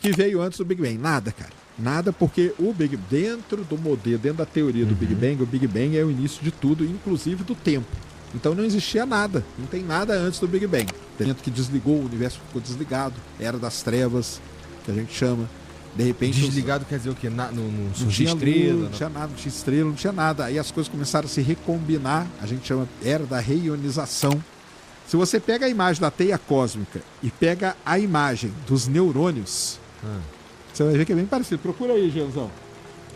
que veio antes do Big Bang? Nada, cara. Nada, porque o Big dentro do modelo, dentro da teoria do Big Bang, o Big Bang é o início de tudo, inclusive do tempo. Então não existia nada, não tem nada antes do Big Bang. Dentro que desligou, o universo ficou desligado, era das trevas, que a gente chama. De repente. Desligado quer dizer o quê? Não surgia estrela? Não tinha nada, não tinha estrela, não tinha nada. Aí as coisas começaram a se recombinar, a gente chama, era da reionização. Se você pega a imagem da teia cósmica e pega a imagem dos neurônios, você vai ver que é bem parecido. Procura aí, Gianzão.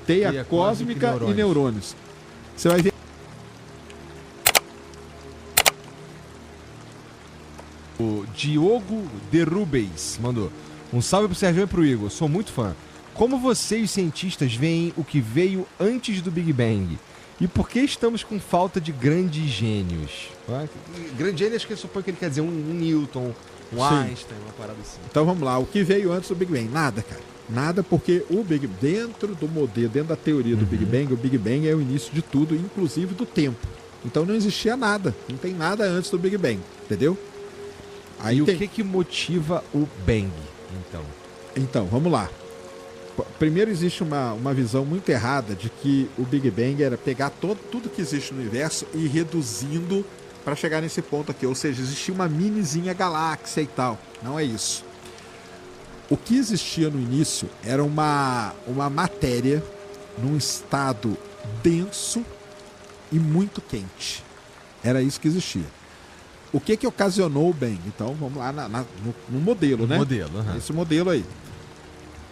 Teia cósmica e neurônios. Você vai ver. O Diogo Derrubes mandou. Um salve pro Sérgio e pro Igor. Sou muito fã. Como vocês, cientistas, veem o que veio antes do Big Bang? E por que estamos com falta de grandes gênios? Grande gênio, acho que ele supõe que ele quer dizer um Newton, um Einstein, uma parada assim. Então vamos lá. O que veio antes do Big Bang? Nada, cara. Nada, porque o Big dentro do modelo, dentro da teoria do Big Bang, o Big Bang é o início de tudo, inclusive do tempo. Então não existia nada. Não tem nada antes do Big Bang. Entendeu? Aí o que motiva o Bang, então? Então, vamos lá. Primeiro, existe uma visão muito errada de que o Big Bang era pegar tudo que existe no universo e ir reduzindo para chegar nesse ponto aqui. Ou seja, existia uma minizinha galáxia e tal. Não é isso. O que existia no início era uma matéria num estado denso e muito quente. Era isso que existia. O que ocasionou o Bang? Então, vamos lá no modelo, né? Modelo, esse modelo aí.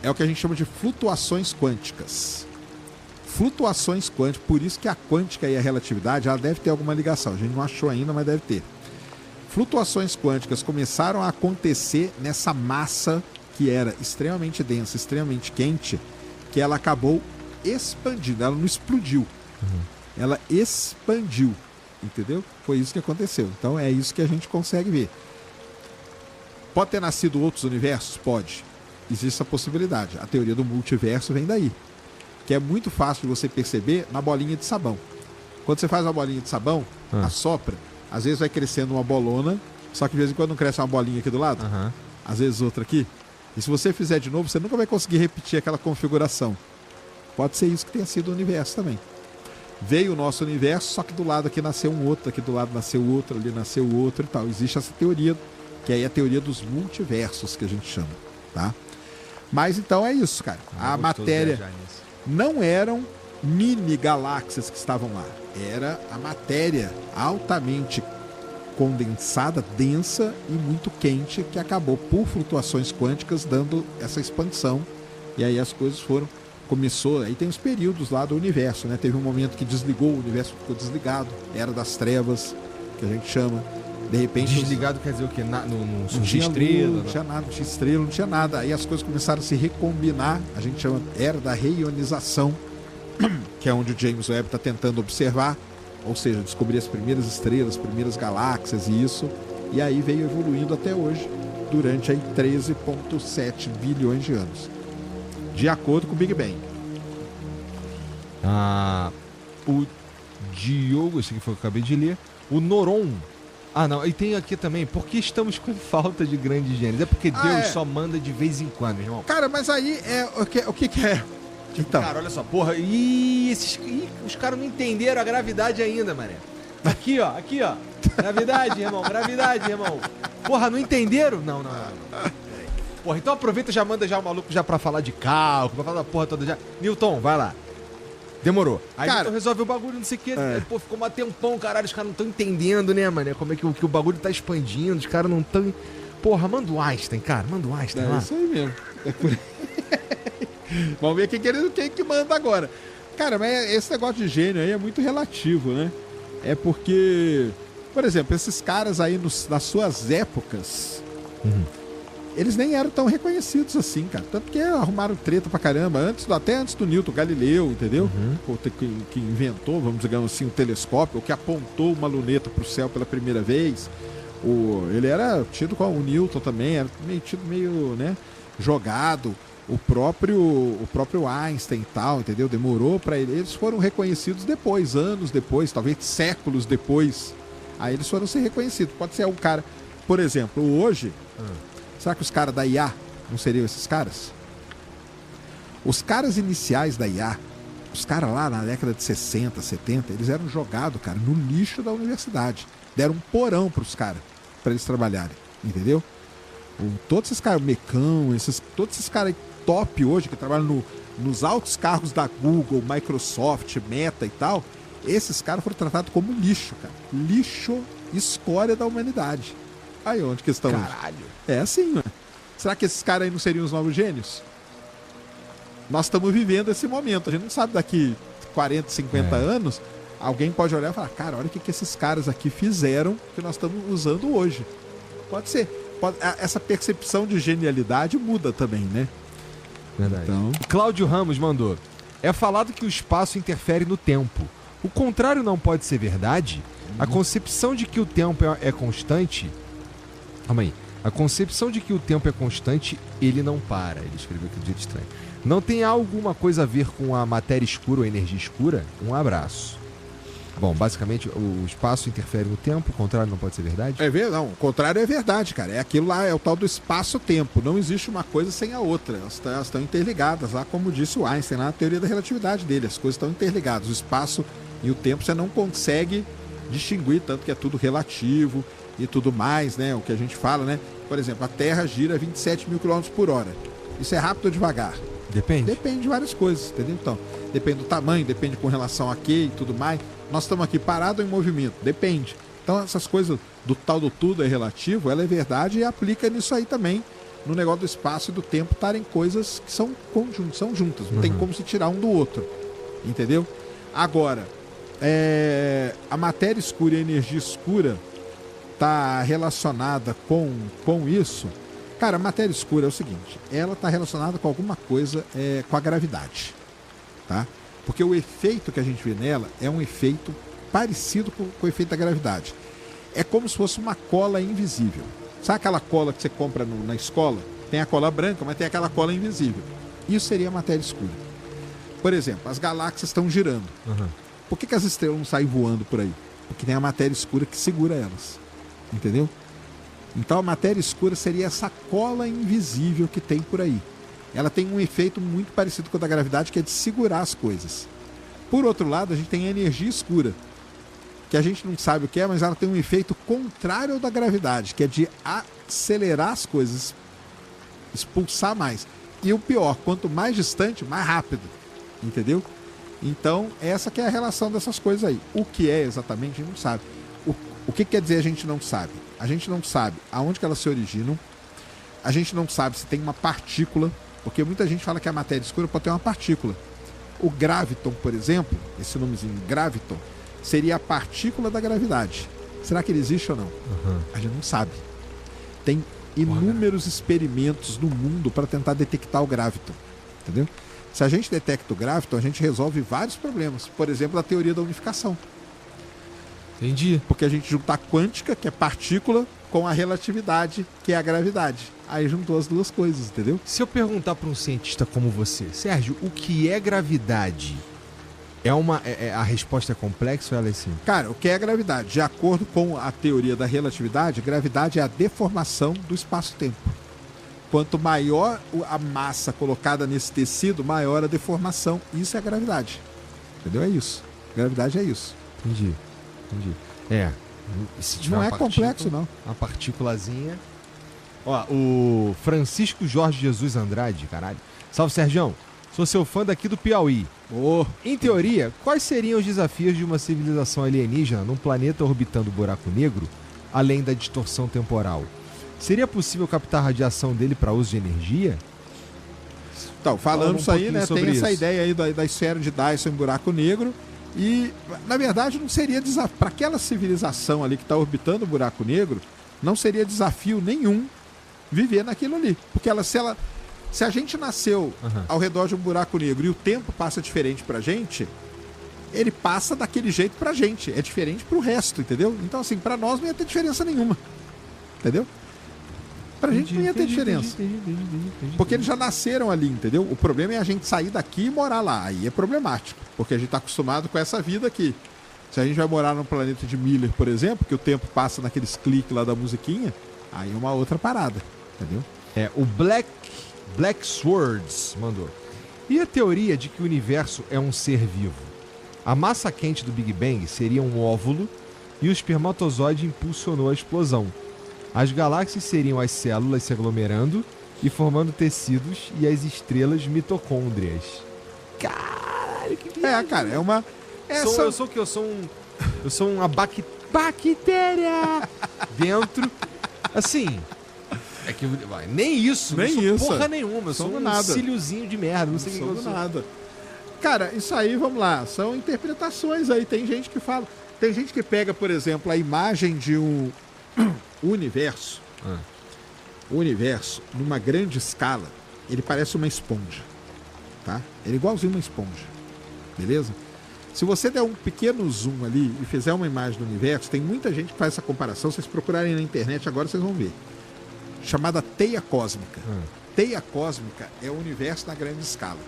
É o que a gente chama de flutuações quânticas. Flutuações quânticas, por isso que a quântica e a relatividade, ela deve ter alguma ligação. A gente não achou ainda, mas deve ter. Flutuações quânticas começaram a acontecer nessa massa que era extremamente densa, extremamente quente, que ela acabou expandindo. Ela não explodiu. Ela expandiu. Entendeu? Foi isso que aconteceu. Então é isso que a gente consegue ver. Pode ter nascido outros universos? Pode. Existe essa possibilidade. A teoria do multiverso vem daí. Que é muito fácil de você perceber na bolinha de sabão. Quando você faz uma bolinha de sabão, assopra, às vezes vai crescendo uma bolona, só que de vez em quando não cresce uma bolinha aqui do lado, às vezes outra aqui. E se você fizer de novo, você nunca vai conseguir repetir aquela configuração. Pode ser isso que tenha sido o universo também. Veio o nosso universo, só que do lado aqui nasceu um outro, aqui do lado nasceu outro, ali nasceu outro e tal. Existe essa teoria, que aí é a teoria dos multiversos, que a gente chama, tá? Mas então é isso, cara. A matéria não eram mini galáxias que estavam lá. Era a matéria altamente condensada, densa e muito quente, que acabou por flutuações quânticas dando essa expansão. E aí as coisas começou, aí tem os períodos lá do universo, né? Teve um momento que desligou, o universo ficou desligado, era das trevas, que a gente chama. De repente. Desligado quer dizer o quê? Não tinha estrela, não tinha nada, não tinha estrela, não tinha nada. Aí as coisas começaram a se recombinar, a gente chama, era da reionização, que é onde o James Webb está tentando observar, ou seja, descobrir as primeiras estrelas, as primeiras galáxias e isso. E aí veio evoluindo até hoje, durante aí 13,7 bilhões de anos. De acordo com o Big Bang. O Diogo, esse aqui foi o que eu acabei de ler. O Noron. Não, e tem aqui também, por que estamos com falta de grandes gênios? É porque Deus só manda de vez em quando, irmão. Cara, mas aí é o que é? Então. Cara, olha só, porra. Os caras não entenderam a gravidade ainda, mané. Aqui, ó. Gravidade, irmão. Porra, não entenderam? Não. Porra, então aproveita e já manda já o maluco já pra falar de cálculo, pra falar da porra toda já. Newton, vai lá. Demorou. Aí cara, Newton resolve o bagulho, não sei o quê. Aí, pô, ficou um tempão, caralho. Os caras não estão entendendo, né, mano? Como é que o bagulho tá expandindo, os caras não estão... Porra, manda o Einstein, cara. Manda o Einstein lá. É isso aí mesmo. É por aí. Vamos ver quem que manda agora. Cara, mas esse negócio de gênio aí é muito relativo, né? É porque, por exemplo, esses caras aí nas suas épocas... Eles nem eram tão reconhecidos assim, cara. Tanto que arrumaram treta pra caramba. Até antes do Newton, Galileu, entendeu? Que inventou, vamos dizer assim, o telescópio, ou que apontou uma luneta pro céu pela primeira vez. Ele era tido com o Newton também, era meio, né, jogado. O próprio Einstein e tal, entendeu? Demorou pra ele. Eles foram reconhecidos depois, anos depois, talvez séculos depois. Aí eles foram ser reconhecidos. Pode ser um cara, por exemplo, hoje... Será que os caras da IA não seriam esses caras? Os caras iniciais da IA, os caras lá na década de 60, 70, eles eram jogados, cara, no lixo da universidade. Deram um porão pros caras, pra eles trabalharem, entendeu? Todos esses caras, Mecão, todos esses caras top hoje, que trabalham nos altos cargos da Google, Microsoft, Meta e tal, esses caras foram tratados como lixo, cara. Lixo, escória da humanidade. Aí onde que estão? Caralho. É assim, mano. Será que esses caras aí não seriam os novos gênios? Nós estamos vivendo esse momento. A gente não sabe daqui 40, 50 anos, alguém pode olhar e falar, cara, olha o que esses caras aqui fizeram que nós estamos usando hoje. Pode ser. Essa percepção de genialidade muda também, né? Verdade. Então... O Cláudio Ramos mandou. É falado que o espaço interfere no tempo. O contrário não pode ser verdade? A concepção de que o tempo é constante... Calma aí. A concepção de que o tempo é constante, ele não para. Ele escreveu aqui do jeito estranho. Não tem alguma coisa a ver com a matéria escura ou a energia escura? Um abraço. Bom, basicamente, o espaço interfere no tempo, o contrário não pode ser verdade? Não, o contrário é verdade, cara. É aquilo lá, é o tal do espaço-tempo. Não existe uma coisa sem a outra. Elas estão interligadas, lá como disse o Einstein, lá na teoria da relatividade dele. As coisas estão interligadas. O espaço e o tempo você não consegue distinguir, tanto que é tudo relativo e tudo mais, né? O que a gente fala, né? Por exemplo, a Terra gira 27 mil km por hora. Isso é rápido ou devagar? Depende. Depende de várias coisas, entendeu? Então, depende do tamanho, depende com relação a quê e tudo mais. Nós estamos aqui parados em movimento, depende. Então, essas coisas do tal do tudo é relativo, ela é verdade e aplica nisso aí também, no negócio do espaço e do tempo estarem coisas que são conjuntas, são juntas, não tem como se tirar um do outro, entendeu? Agora, a matéria escura e a energia escura está relacionada com isso. Cara, a matéria escura é o seguinte, ela está relacionada com alguma coisa com a gravidade, tá? Porque o efeito que a gente vê nela é um efeito parecido com o efeito da gravidade. É como se fosse uma cola invisível. Sabe aquela cola que você compra na escola? Tem a cola branca, mas tem aquela cola invisível. Isso seria a matéria escura. Por exemplo, as galáxias estão girando. Por que as estrelas não saem voando por aí? Porque tem a matéria escura que segura elas. Entendeu? Então a matéria escura seria essa cola invisível que tem por aí. Ela tem um efeito muito parecido com o da gravidade, que é de segurar as coisas. Por outro lado, a gente tem a energia escura, que a gente não sabe o que é, mas ela tem um efeito contrário ao da gravidade, que é de acelerar as coisas, expulsar mais. E o pior, quanto mais distante, mais rápido. Entendeu? Então, essa que é a relação dessas coisas aí. O que é exatamente, a gente não sabe. O que quer dizer a gente não sabe? A gente não sabe aonde que elas se originam. A gente não sabe se tem uma partícula, porque muita gente fala que a matéria escura pode ter uma partícula. O graviton, por exemplo, esse nomezinho graviton, seria a partícula da gravidade. Será que ele existe ou não? A gente não sabe. Tem inúmeros experimentos no mundo para tentar detectar o graviton. Entendeu? Se a gente detecta o graviton, a gente resolve vários problemas. Por exemplo, a teoria da unificação. Entendi. Porque a gente junta a quântica, que é partícula, com a relatividade, que é a gravidade. Aí juntou as duas coisas, entendeu? Se eu perguntar para um cientista como você, Sérgio, o que é gravidade? A resposta é complexa ou ela é simples? Cara, o que é gravidade? De acordo com a teoria da relatividade, gravidade é a deformação do espaço-tempo. Quanto maior a massa colocada nesse tecido, maior a deformação. Isso é a gravidade. Entendeu? É isso. Gravidade é isso. Entendi. Se tiver não é complexo, não. Uma partículazinha. Ó, o Francisco Jorge Jesus Andrade, caralho. Salve, Sergião. Sou seu fã daqui do Piauí. Em teoria, quais seriam os desafios de uma civilização alienígena num planeta orbitando o buraco negro, além da distorção temporal? Seria possível captar a radiação dele para uso de energia? Então, falando isso aí, né? Tem essa isso. ideia aí da esfera de Dyson em buraco negro. E, na verdade, não seria desafio. Para aquela civilização ali que está orbitando o buraco negro, não seria desafio nenhum viver naquilo ali. Porque se a gente nasceu ao redor de um buraco negro e o tempo passa diferente pra gente, ele passa daquele jeito pra gente. É diferente pro resto, entendeu? Então, assim, pra nós não ia ter diferença nenhuma. Entendeu? Pra gente não ia ter diferença. Porque eles já nasceram ali, entendeu? O problema é a gente sair daqui e morar lá. Aí é problemático. Porque a gente tá acostumado com essa vida aqui. Se a gente vai morar num planeta de Miller, por exemplo, que o tempo passa naqueles cliques lá da musiquinha, aí é uma outra parada. Entendeu? O Black Swords mandou. E a teoria de que o universo é um ser vivo? A massa quente do Big Bang seria um óvulo e o espermatozoide impulsionou a explosão. As galáxias seriam as células se aglomerando e formando tecidos e as estrelas mitocôndrias. Caralho, que viagem. Cara, é uma... Eu sou o que? Eu sou uma bactéria dentro. Assim... É que nem isso, nem não sou isso. Porra nenhuma, eu sou um nada. cíliozinho de merda, não sei o que eu sou. Nada. Cara, isso aí, vamos lá, são interpretações aí. Tem gente que fala, tem gente que pega, por exemplo, a imagem de um universo, o universo, numa grande escala, ele parece uma esponja, tá? Ele é igualzinho uma esponja, beleza? Se você der um pequeno zoom ali e fizer uma imagem do universo, tem muita gente que faz essa comparação, se vocês procurarem na internet agora vocês vão ver. Chamada teia cósmica. Teia cósmica é o universo na grande escala.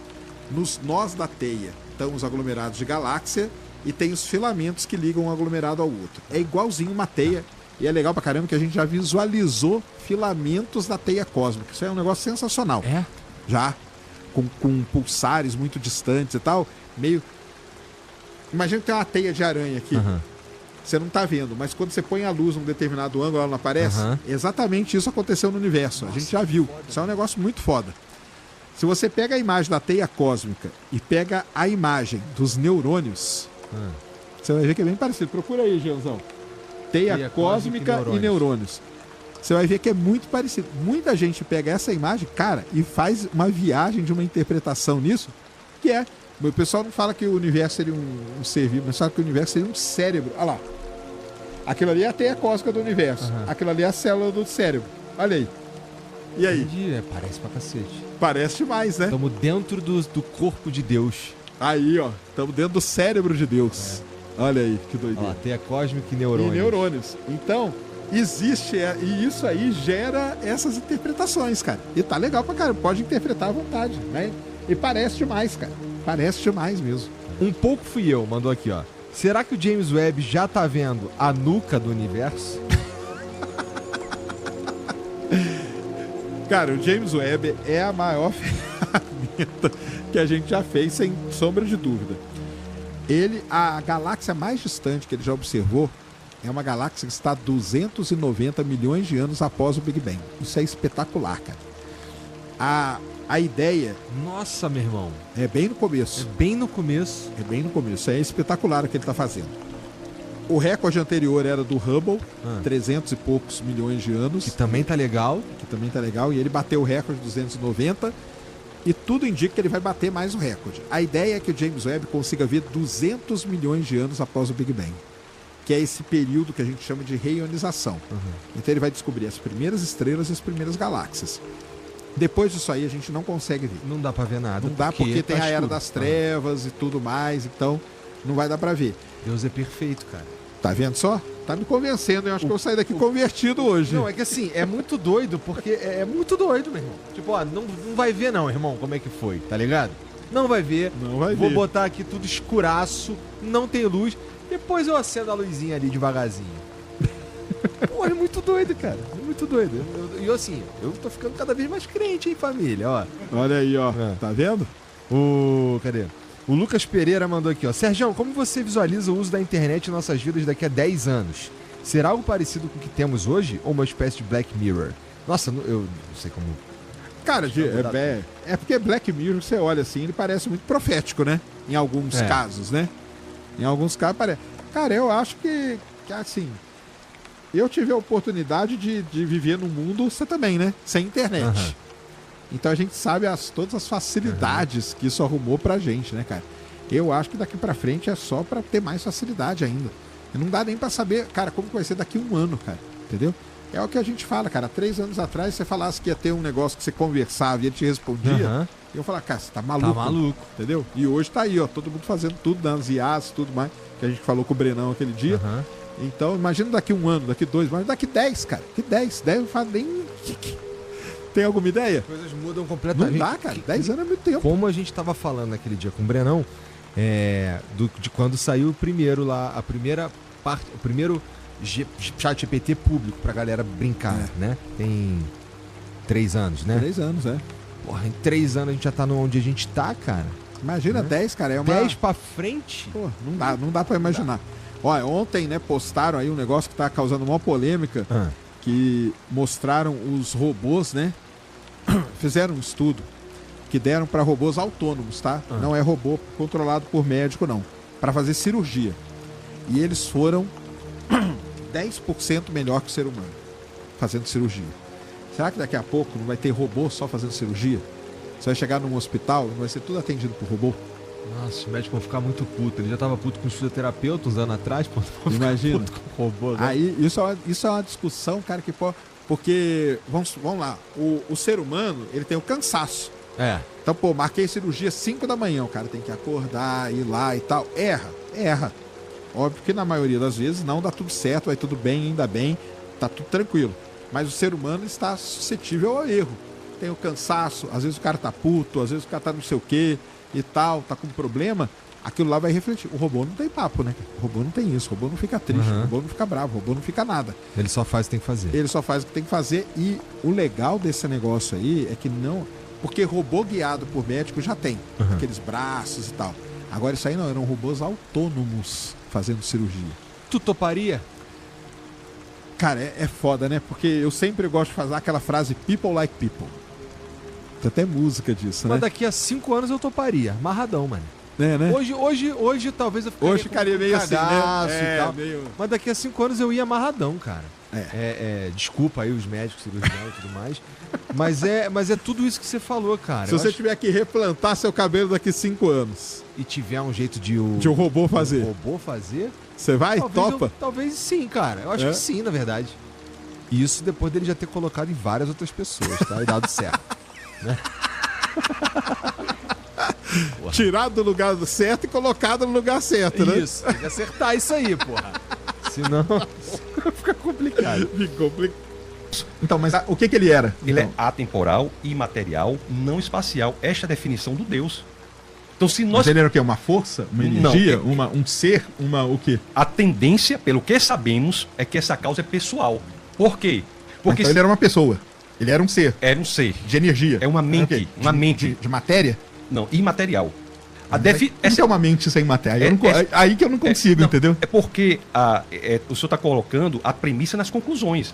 Nos nós da teia estão os aglomerados de galáxia e tem os filamentos que ligam um aglomerado ao outro. É igualzinho uma teia e é legal pra caramba que a gente já visualizou filamentos da teia cósmica. Isso é um negócio sensacional. É? Já. Com pulsares muito distantes e tal. Meio... Imagina que tem uma teia de aranha aqui. Você não tá vendo, mas quando você põe a luz num determinado ângulo, ela não aparece. Exatamente isso aconteceu no universo. Nossa, a gente já viu. Isso é um negócio muito foda. Se você pega a imagem da teia cósmica e pega a imagem dos neurônios, você vai ver que é bem parecido. Procura aí, Geozão. Teia cósmica e neurônios. Você vai ver que é muito parecido. Muita gente pega essa imagem, cara, e faz uma viagem de uma interpretação nisso, que é... O pessoal não fala que o universo seria um ser vivo, mas fala que o universo seria um cérebro. Olha lá. Aquilo ali é a teia cósmica do universo. Aquilo ali é a célula do cérebro. Olha aí. E aí? Entendi. Parece pra cacete. Parece demais, né? Estamos dentro do corpo de Deus. Aí, ó. Estamos dentro do cérebro de Deus. Olha aí, que doideira. Ó, teia cósmica e neurônios. E neurônios. Então, existe... E isso aí gera essas interpretações, cara. E tá legal pra caramba. Pode interpretar à vontade, né? E parece demais, cara. Parece demais mesmo. Um pouco fui eu, mandou aqui, ó. Será que o James Webb já tá vendo a nuca do universo? Cara, o James Webb é a maior ferramenta que a gente já fez, sem sombra de dúvida. A galáxia mais distante que ele já observou é uma galáxia que está a 290 milhões de anos após o Big Bang. Isso é espetacular, cara. A ideia... Nossa, meu irmão. É bem no começo. É bem no começo. É bem no começo. É espetacular o que ele está fazendo. O recorde anterior era do Hubble, 300 e poucos milhões de anos. Que também tá legal. E ele bateu o recorde de 290. E tudo indica que ele vai bater mais o recorde. A ideia é que o James Webb consiga ver 200 milhões de anos após o Big Bang. Que é esse período que a gente chama de reionização. Então ele vai descobrir as primeiras estrelas e as primeiras galáxias. Depois disso aí a gente não consegue ver. Não dá pra ver nada. Não dá porque tem a Era das Trevas e tudo mais, então não vai dar pra ver. Deus é perfeito, cara. Tá vendo só? Tá me convencendo, eu acho que eu saí daqui convertido hoje. Não, é que assim, é muito doido, porque é muito doido, meu irmão. Tipo, ó, não vai ver não, irmão, como é que foi, tá ligado? Não vai ver. Não vai ver. Vou botar aqui tudo escuraço, não tem luz, depois eu acendo a luzinha ali devagarzinho. Pô, é muito doido, cara. É muito doido. E assim, eu tô ficando cada vez mais crente, hein, família, ó. Olha aí, ó. Tá vendo? Cadê? O Lucas Pereira mandou aqui, ó. Sergião, como você visualiza o uso da internet em nossas vidas daqui a 10 anos? Será algo parecido com o que temos hoje ou uma espécie de Black Mirror? Nossa, eu não sei como... Cara, é porque Black Mirror, você olha assim, ele parece muito profético, né? Em alguns casos, né? Em alguns casos parece. Cara, eu acho que assim... Eu tive a oportunidade de viver num mundo, você também, né? Sem internet. Então a gente sabe todas as facilidades que isso arrumou pra gente, né, cara? Eu acho que daqui pra frente é só pra ter mais facilidade ainda. E não dá nem pra saber, cara, como que vai ser daqui a um ano, cara. Entendeu? É o que a gente fala, cara. 3 anos atrás, você falasse que ia ter um negócio que você conversava e ele te respondia. E eu falava, cara, você tá maluco. Tá maluco. Entendeu? E hoje tá aí, ó. Todo mundo fazendo tudo, nas IAs, tudo mais. Que a gente falou com o Brenão aquele dia. Então, imagina daqui um ano, daqui 2, mas daqui 10, cara. Que 10? 10 não faz nem... Tem alguma ideia? As coisas mudam completamente. Não dá, cara. 10 anos é muito tempo. Como a gente tava falando naquele dia com o Brenão, de quando saiu o primeiro lá, a primeira parte, o primeiro chat GPT público pra galera brincar, né? Tem 3 anos, né? 3 anos, Porra, em 3 anos a gente já tá onde a gente tá, cara. Imagina 10, cara. É uma... 10 pra frente? Pô, não dá pra imaginar. Olha, ontem, né, postaram aí um negócio que tá causando uma polêmica, que mostraram os robôs, né? Fizeram um estudo que deram para robôs autônomos, tá? Não é robô controlado por médico, não. Para fazer cirurgia. E eles foram 10% melhor que o ser humano fazendo cirurgia. Será que daqui a pouco não vai ter robô só fazendo cirurgia? Você vai chegar num hospital e vai ser tudo atendido por robô? Nossa, os médicos vão ficar muito putos. Ele já tava puto com os fisioterapeutas uns anos atrás, pô. Imagina. Puto com o robô, né? Aí, isso é uma discussão, cara, que pode... Porque, vamos lá, o ser humano, ele tem o cansaço. É. Então, pô, marquei cirurgia 5 da manhã, o cara tem que acordar, ir lá e tal. Erra. Óbvio que na maioria das vezes não dá tudo certo, vai tudo bem, ainda bem, tá tudo tranquilo. Mas o ser humano está suscetível ao erro. Tem o cansaço, às vezes o cara tá puto, às vezes o cara tá não sei o quê e tal, tá com problema. Aquilo lá vai refletir. O robô não tem papo, né? O robô não tem isso, o robô não fica triste, o robô não fica bravo, o robô não fica nada. Ele só faz o que tem que fazer. Ele só faz o que tem que fazer. E o legal desse negócio aí é que não... Porque robô guiado por médico já tem. Aqueles braços e tal. Agora isso aí não, eram robôs autônomos fazendo cirurgia. Tu toparia? Cara, é foda, né? Porque eu sempre gosto de fazer aquela frase people like people. Tem até música disso, Mas né? daqui a 5 anos eu toparia. Amarradão, mano. É, né? Hoje talvez eu Ficaria meio assim, né? e tal. Meio... Mas daqui a 5 anos eu ia amarradão, cara. Desculpa aí os médicos, cirurgiões e tudo mais. Mas é tudo isso que você falou, cara. Se você tiver que replantar seu cabelo daqui 5 anos e tiver um jeito de um robô fazer, você vai? Topa? Talvez sim, cara. Eu acho que sim, na verdade. Isso depois dele já ter colocado em várias outras pessoas, tá? E dado certo. Né? Tirado do lugar certo e colocado no lugar certo, né? Isso, tem que acertar isso aí, porra. Senão fica complicado. Então, mas o que ele era? Ele é atemporal, imaterial, não espacial. Esta é a definição do Deus. Então, se nós... Mas ele era o quê? Uma força? Uma energia? Um ser? O quê? A tendência, pelo que sabemos, é que essa causa é pessoal. Por quê? Porque então ele era uma pessoa. Ele era um ser. Era um ser. De energia. É uma mente. Uma mente. De matéria? Não, imaterial. Essa é uma mente sem matéria. Aí que eu não consigo, entendeu? É porque o senhor está colocando a premissa nas conclusões.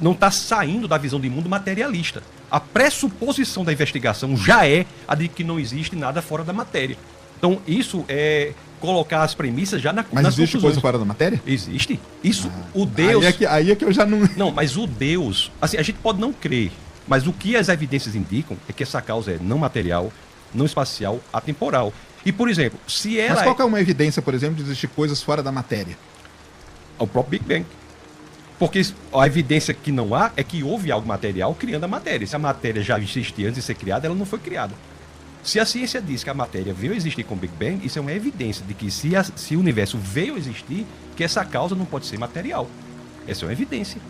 Não está saindo da visão de mundo materialista. A pressuposição da investigação já é a de que não existe nada fora da matéria. Então, isso é colocar as premissas já nas conclusões. Mas existe coisa fora da matéria? Existe. Isso, o Deus... Aí é que eu já não... Não, mas o Deus... Assim, a gente pode não crer, mas o que as evidências indicam é que essa causa é não material, não espacial, atemporal. E, por exemplo, se ela... Mas qual que é uma evidência, por exemplo, de existir coisas fora da matéria? O próprio Big Bang. Porque a evidência que não há é que houve algo material criando a matéria. Se a matéria já existia antes de ser criada, ela não foi criada. Se a ciência diz que a matéria veio a existir com o Big Bang, isso é uma evidência de que se o universo veio a existir, que essa causa não pode ser material. Essa é uma evidência.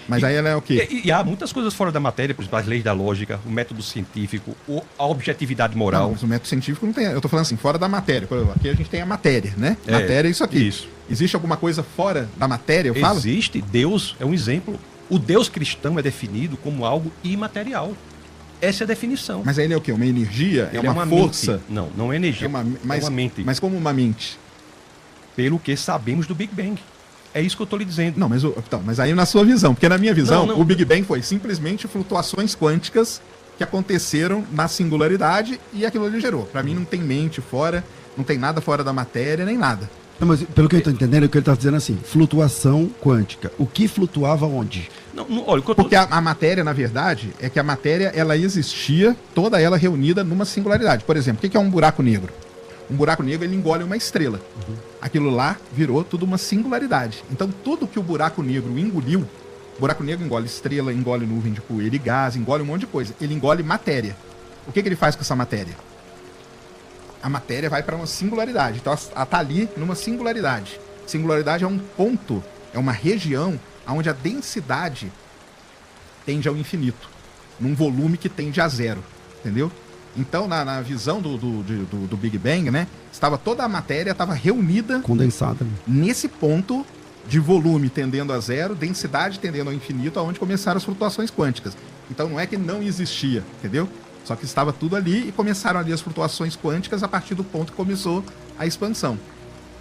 Mas aí ela é o quê? E há muitas coisas fora da matéria, por exemplo, as leis da lógica, o método científico, a objetividade moral. Não, mas o método científico não tem... Eu tô falando assim, fora da matéria. Por exemplo, aqui a gente tem a matéria, né? Matéria é isso aqui. Isso. Existe alguma coisa fora da matéria, eu falo? Existe. Deus é um exemplo. O Deus cristão é definido como algo imaterial. Essa é a definição. Mas aí ele é o quê? Uma energia? É uma força? Mente. Não é energia. É uma mente. Mas como uma mente? Pelo que sabemos do Big Bang. É isso que eu estou lhe dizendo. Não, mas aí na sua visão, porque na minha visão, o Big Bang foi simplesmente flutuações quânticas que aconteceram na singularidade e aquilo ali gerou. Para mim não tem mente fora, não tem nada fora da matéria, nem nada. Não, mas pelo que eu estou entendendo, é que ele está dizendo assim, flutuação quântica. O que flutuava onde? Olha, porque a matéria, na verdade, é que a matéria ela existia, toda ela reunida numa singularidade. Por exemplo, o que é um buraco negro? Um buraco negro, ele engole uma estrela. Aquilo lá virou tudo uma singularidade. Então, tudo que o buraco negro engoliu, o buraco negro engole estrela, engole nuvem de poeira e gás, engole um monte de coisa. Ele engole matéria. O que ele faz com essa matéria? A matéria vai para uma singularidade. Então, ela está ali numa singularidade. Singularidade é um ponto, é uma região onde a densidade tende ao infinito. Num volume que tende a zero. Entendeu? Então, na visão do Big Bang, né? Toda a matéria estava reunida... condensada. Nesse ponto de volume tendendo a zero, densidade tendendo ao infinito, aonde começaram as flutuações quânticas. Então não é que não existia, entendeu? Só que estava tudo ali e começaram ali as flutuações quânticas a partir do ponto que começou a expansão.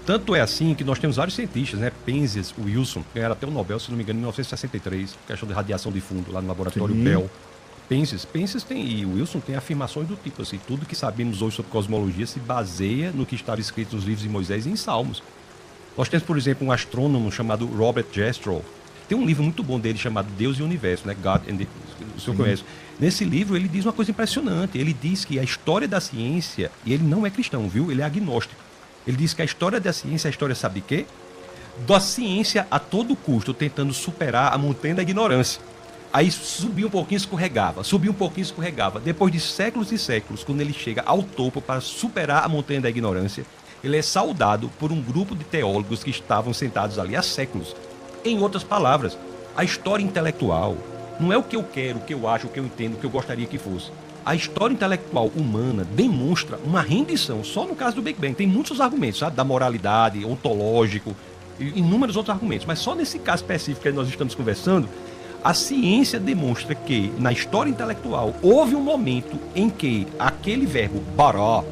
Tanto é assim que nós temos vários cientistas, né? Penzias, Wilson, ganharam até o Nobel, se não me engano, em 1963, questão de radiação de fundo, lá no laboratório Bell. Penzias e Wilson têm afirmações do tipo assim, tudo que sabemos hoje sobre cosmologia se baseia no que estava escrito nos livros de Moisés e em Salmos. Nós temos, por exemplo, um astrônomo chamado Robert Jastrow. Tem um livro muito bom dele chamado Deus e o Universo, né? God and the... O senhor conhece. Nesse livro ele diz uma coisa impressionante. Ele diz que a história da ciência, e ele não é cristão, viu? Ele é agnóstico. Ele diz que a história da ciência é a história, sabe de quê? Da ciência a todo custo, tentando superar a montanha da ignorância. Aí subia um pouquinho, escorregava. Subia um pouquinho, escorregava. Depois de séculos e séculos, quando ele chega ao topo para superar a montanha da ignorância, ele é saudado por um grupo de teólogos que estavam sentados ali há séculos. Em outras palavras, a história intelectual não é o que eu quero, o que eu acho, o que eu entendo, o que eu gostaria que fosse. A história intelectual humana demonstra uma rendição, só no caso do Big Bang. Tem muitos argumentos, sabe? Da moralidade, ontológico, e inúmeros outros argumentos. Mas só nesse caso específico que nós estamos conversando, a ciência demonstra que, na história intelectual, houve um momento em que aquele verbo bará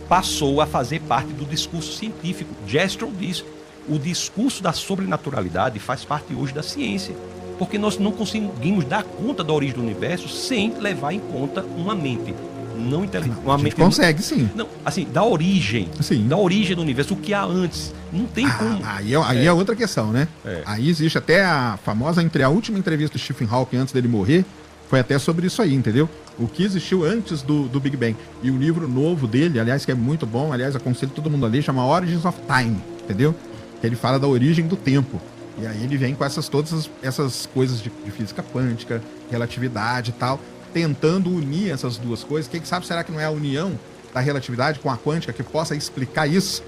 passou a fazer parte do discurso científico. Jastrow diz, o discurso da sobrenaturalidade faz parte hoje da ciência. Porque nós não conseguimos dar conta da origem do universo sem levar em conta uma mente não inteligente. A gente consegue, sim. Não, assim, da origem. Sim. Da origem do universo, o que há antes. Não tem como. Aí é outra questão, né? É. Aí existe até a famosa, a última entrevista do Stephen Hawking antes dele morrer, foi até sobre isso aí, entendeu? O que existiu antes do Big Bang. E o livro novo dele, aliás, que é muito bom, aliás, aconselho todo mundo a ler, chama Origins of Time, entendeu? Que ele fala da origem do tempo. E aí ele vem com todas essas coisas de física quântica, relatividade e tal, tentando unir essas duas coisas. Quem sabe será que não é a união da relatividade com a quântica que possa explicar isso?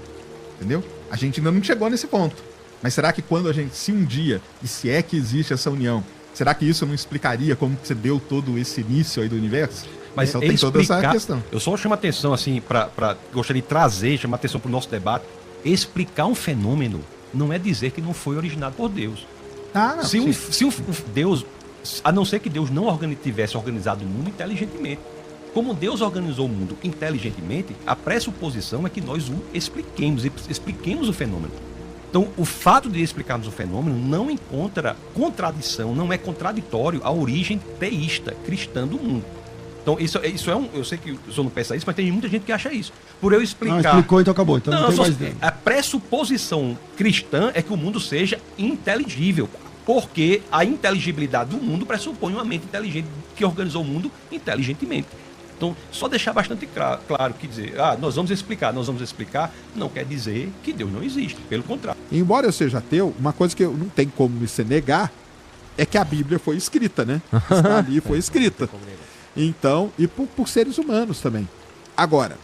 Entendeu? A gente ainda não chegou nesse ponto. Mas será que quando a gente, se um dia, e se é que existe essa união, será que isso não explicaria como que você deu todo esse início aí do universo? Mas então tem toda essa questão. Eu só chamo a atenção, assim, gostaria de trazer, chamar a atenção para o nosso debate. Explicar um fenômeno não é dizer que não foi originado por Deus. Não, se um Deus, a não ser que Deus não tivesse organizado o mundo inteligentemente. Como Deus organizou o mundo inteligentemente, a pressuposição é que nós o expliquemos o fenômeno. Então, o fato de explicarmos o fenômeno não encontra contradição, não é contraditório à origem teísta, cristã do mundo. Então, isso é um... Eu sei que o senhor não pensa isso, mas tem muita gente que acha isso. Por eu explicar... Não, explicou, então acabou. Então não tem mais... A pressuposição cristã é que o mundo seja inteligível, porque a inteligibilidade do mundo pressupõe uma mente inteligente que organizou o mundo inteligentemente. Então, só deixar bastante claro que dizer, nós vamos explicar, não quer dizer que Deus não existe, pelo contrário. Embora eu seja ateu, uma coisa que eu não tem como me se negar é que a Bíblia foi escrita, né? Está ali, foi escrita. Então, e por seres humanos também. Agora,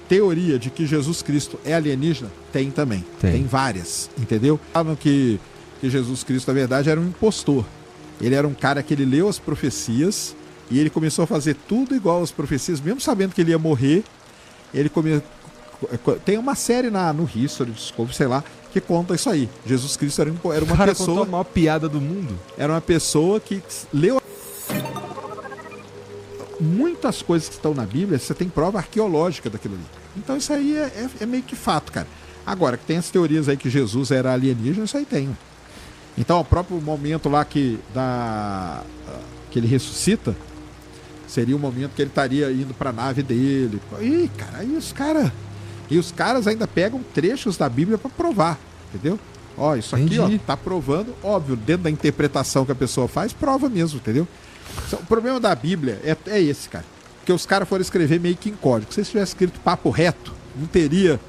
teoria de que Jesus Cristo é alienígena? Tem também. Tem várias, entendeu? Falam que Jesus Cristo, na verdade, era um impostor. Ele era um cara que ele leu as profecias e ele começou a fazer tudo igual às profecias, mesmo sabendo que ele ia morrer. Tem uma série no History, Discovery, sei lá, que conta isso aí. Jesus Cristo era uma cara pessoa... contou a maior piada do mundo. Era uma pessoa que leu... Muitas coisas que estão na Bíblia, você tem prova arqueológica daquilo ali. Então isso aí é meio que fato, cara. Agora, que tem as teorias aí que Jesus era alienígena, isso aí tem. Então, o próprio momento lá que ele ressuscita, seria o momento que ele estaria indo para a nave dele. Ih, cara, e os caras ainda pegam trechos da Bíblia para provar, entendeu? Ó, isso aqui, ó, tá provando, óbvio, dentro da interpretação que a pessoa faz, prova mesmo, entendeu? O problema da Bíblia é esse, cara. Porque os caras foram escrever meio que em código. Se tivesse escrito papo reto, não teria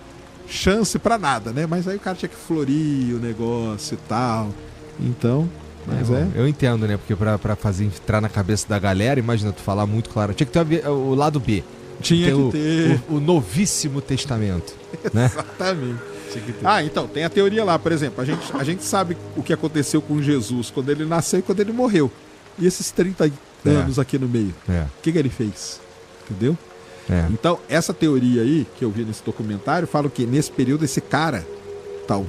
chance pra nada, né? Mas aí o cara tinha que florir o negócio e tal. Então, mas Eu entendo, né? Porque pra entrar na cabeça da galera, imagina tu falar muito claro. Tinha que ter o lado B. Tinha que ter. O Novíssimo Testamento. Né? Exatamente. Então, tem a teoria lá, por exemplo. A gente sabe o que aconteceu com Jesus quando ele nasceu e quando ele morreu. E esses 30 anos aqui no meio? O que ele fez? Entendeu? Então, essa teoria aí, que eu vi nesse documentário, fala que nesse período esse cara,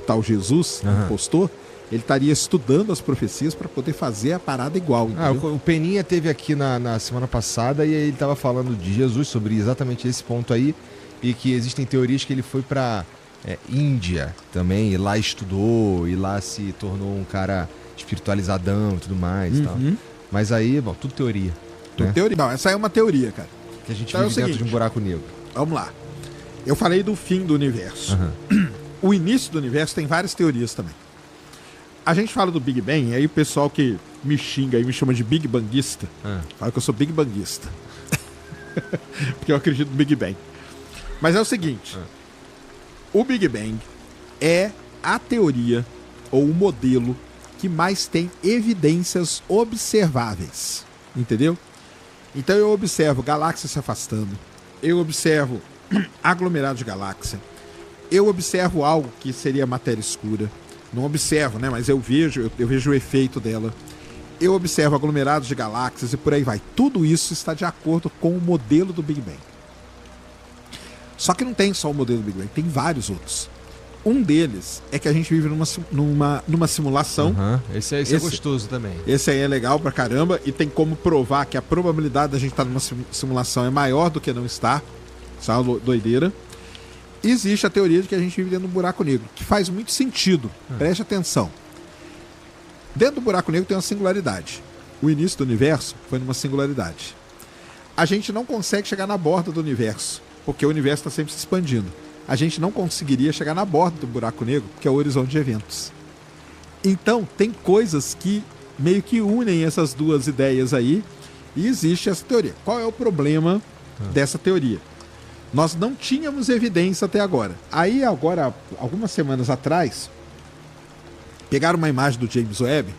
tal Jesus, impostor, ele estaria estudando as profecias para poder fazer a parada igual, entendeu? O Peninha teve aqui na semana passada e ele estava falando de Jesus, sobre exatamente esse ponto aí, e que existem teorias que ele foi para Índia também, e lá estudou, e lá se tornou um cara espiritualizadão e tudo mais e tal. Mas aí, bom, tudo teoria. Tudo né? teoria. Não, essa é uma teoria, cara. Que a gente Então é o vive dentro seguinte. de um buraco negro. Vamos lá. Eu falei do fim do universo. O início do universo tem várias teorias também. A gente fala do Big Bang, e aí o pessoal que me xinga e me chama de Big Banguista, fala que eu sou Big Banguista. Porque eu acredito no Big Bang. Mas é o seguinte. O Big Bang é a teoria ou o modelo que mais tem evidências observáveis. Entendeu? Então eu observo galáxias se afastando. Eu observo aglomerados de galáxia. Eu observo algo que seria matéria escura. Não observo, né? Mas eu vejo o efeito dela. Eu observo aglomerados de galáxias e por aí vai. Tudo isso está de acordo com o modelo do Big Bang. Só que não tem só o modelo do Big Bang, tem vários outros. Um deles é que a gente vive numa simulação. Esse é gostoso também. Esse aí é legal pra caramba e tem como provar que a probabilidade da gente estar numa simulação é maior do que não estar. Isso é uma doideira. Existe a teoria de que a gente vive dentro de um buraco negro, que faz muito sentido. Preste atenção. Dentro do buraco negro tem uma singularidade. O início do universo foi numa singularidade. A gente não consegue chegar na borda do universo, porque o universo está sempre se expandindo. A gente não conseguiria chegar na borda do buraco negro, que é o horizonte de eventos. Então, tem coisas que meio que unem essas duas ideias aí, e existe essa teoria. Qual é o problema dessa teoria? Nós não tínhamos evidência até agora. Aí, agora, algumas semanas atrás, pegaram uma imagem do James Webb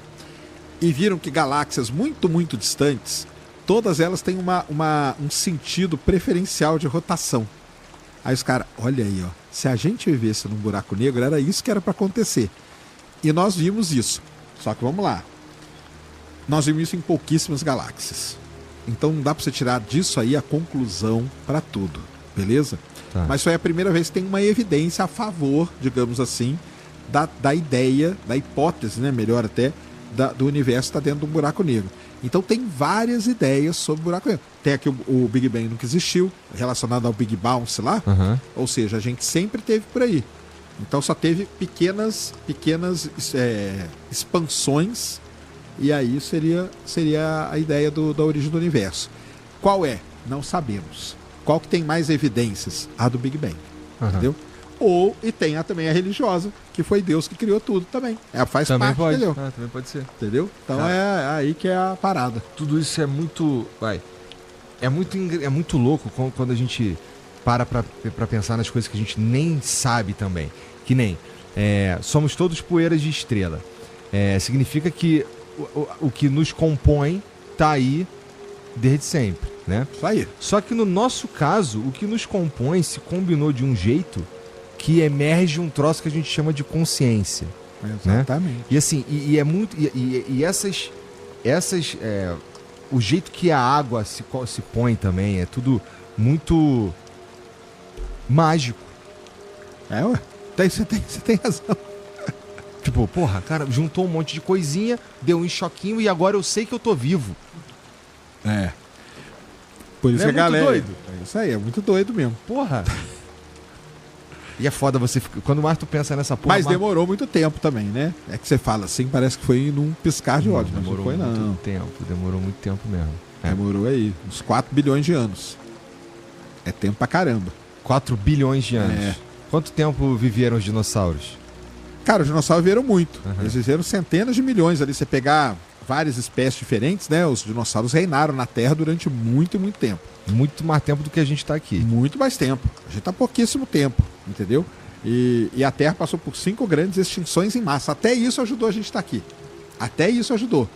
e viram que galáxias muito, muito distantes, todas elas têm um sentido preferencial de rotação. Aí os caras, olha aí, ó, se a gente vivesse num buraco negro, era isso que era para acontecer. E nós vimos isso. Só que vamos lá. Nós vimos isso em pouquíssimas galáxias. Então não dá para você tirar disso aí a conclusão para tudo, beleza? Tá. Mas foi a primeira vez que tem uma evidência a favor, digamos assim, da ideia, da hipótese, né, melhor até, do universo estar dentro de um buraco negro. Então tem várias ideias sobre o buraco negro. Tem aqui o Big Bang nunca existiu, relacionado ao Big Bounce lá. Ou seja, a gente sempre teve por aí. Então só teve pequenas expansões. E aí seria a ideia da origem do universo. Qual é? Não sabemos. Qual que tem mais evidências? A do Big Bang. Entendeu? E tem também a religiosa, que foi Deus que criou tudo também. Faz Também parte, pode. entendeu? Também pode ser. Entendeu? Então Cara, é aí que é a parada. Tudo isso é muito... É muito louco quando a gente para pra pensar nas coisas que a gente nem sabe também. Que nem... somos todos poeiras de estrela. Significa que o que nos compõe tá aí desde sempre, né? Isso aí. Só que no nosso caso, o que nos compõe se combinou de um jeito que emerge um troço que a gente chama de consciência. Exatamente. E assim, é muito... E essas o jeito que a água se põe também, é tudo muito mágico. Ué. Você tem razão. Tipo, porra, cara, juntou um monte de coisinha, deu um choquinho e agora eu sei que eu tô vivo. Por isso Não que é a muito galera... doido? É isso aí, é muito doido mesmo. Porra. E é foda você... Quando mais tu pensa nessa porra... Mas demorou muito tempo também, né? É que você fala assim, parece que foi num piscar de olhos. Mas não Demorou foi, não. muito tempo, demorou muito tempo mesmo. Demorou aí, uns 4 bilhões de anos. É tempo pra caramba. 4 bilhões de anos. Quanto tempo viveram os dinossauros? Cara, os dinossauros viveram muito. Eles viveram centenas de milhões ali. Você pegar várias espécies diferentes, né? Os dinossauros reinaram na Terra durante muito e muito tempo. Muito mais tempo do que a gente tá aqui. Muito mais tempo. A gente tá há pouquíssimo tempo, entendeu? E a Terra passou por 5 grandes extinções em massa. Até isso ajudou a gente estar aqui. Até isso ajudou.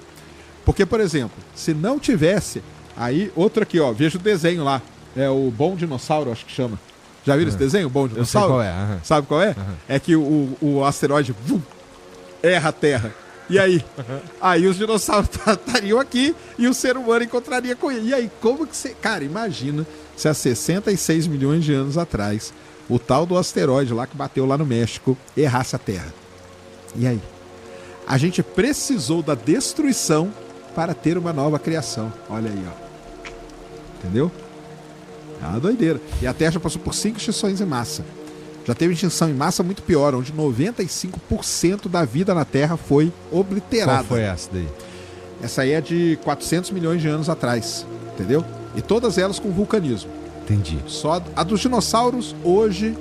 Porque, por exemplo, se não tivesse... Aí, outro aqui, ó. Veja o desenho lá. É o Bom Dinossauro, acho que chama. Já viram esse desenho? O Bom Dinossauro? Eu sei qual é. Sabe qual é? É que o asteroide erra a Terra. E aí? Aí os dinossauros estariam aqui e o ser humano encontraria com ele. E aí, como que você... Cara, imagina se há 66 milhões de anos atrás o tal do asteroide lá que bateu lá no México errasse a Terra. E aí? A gente precisou da destruição para ter uma nova criação. Olha aí, ó. Entendeu? É uma doideira. E a Terra já passou por 5 extinções em massa. Já teve extinção em massa muito pior, onde 95% da vida na Terra foi obliterada. Qual foi essa daí? Essa aí é de 400 milhões de anos atrás, entendeu? E todas elas com vulcanismo. Entendi. Só a dos dinossauros, hoje,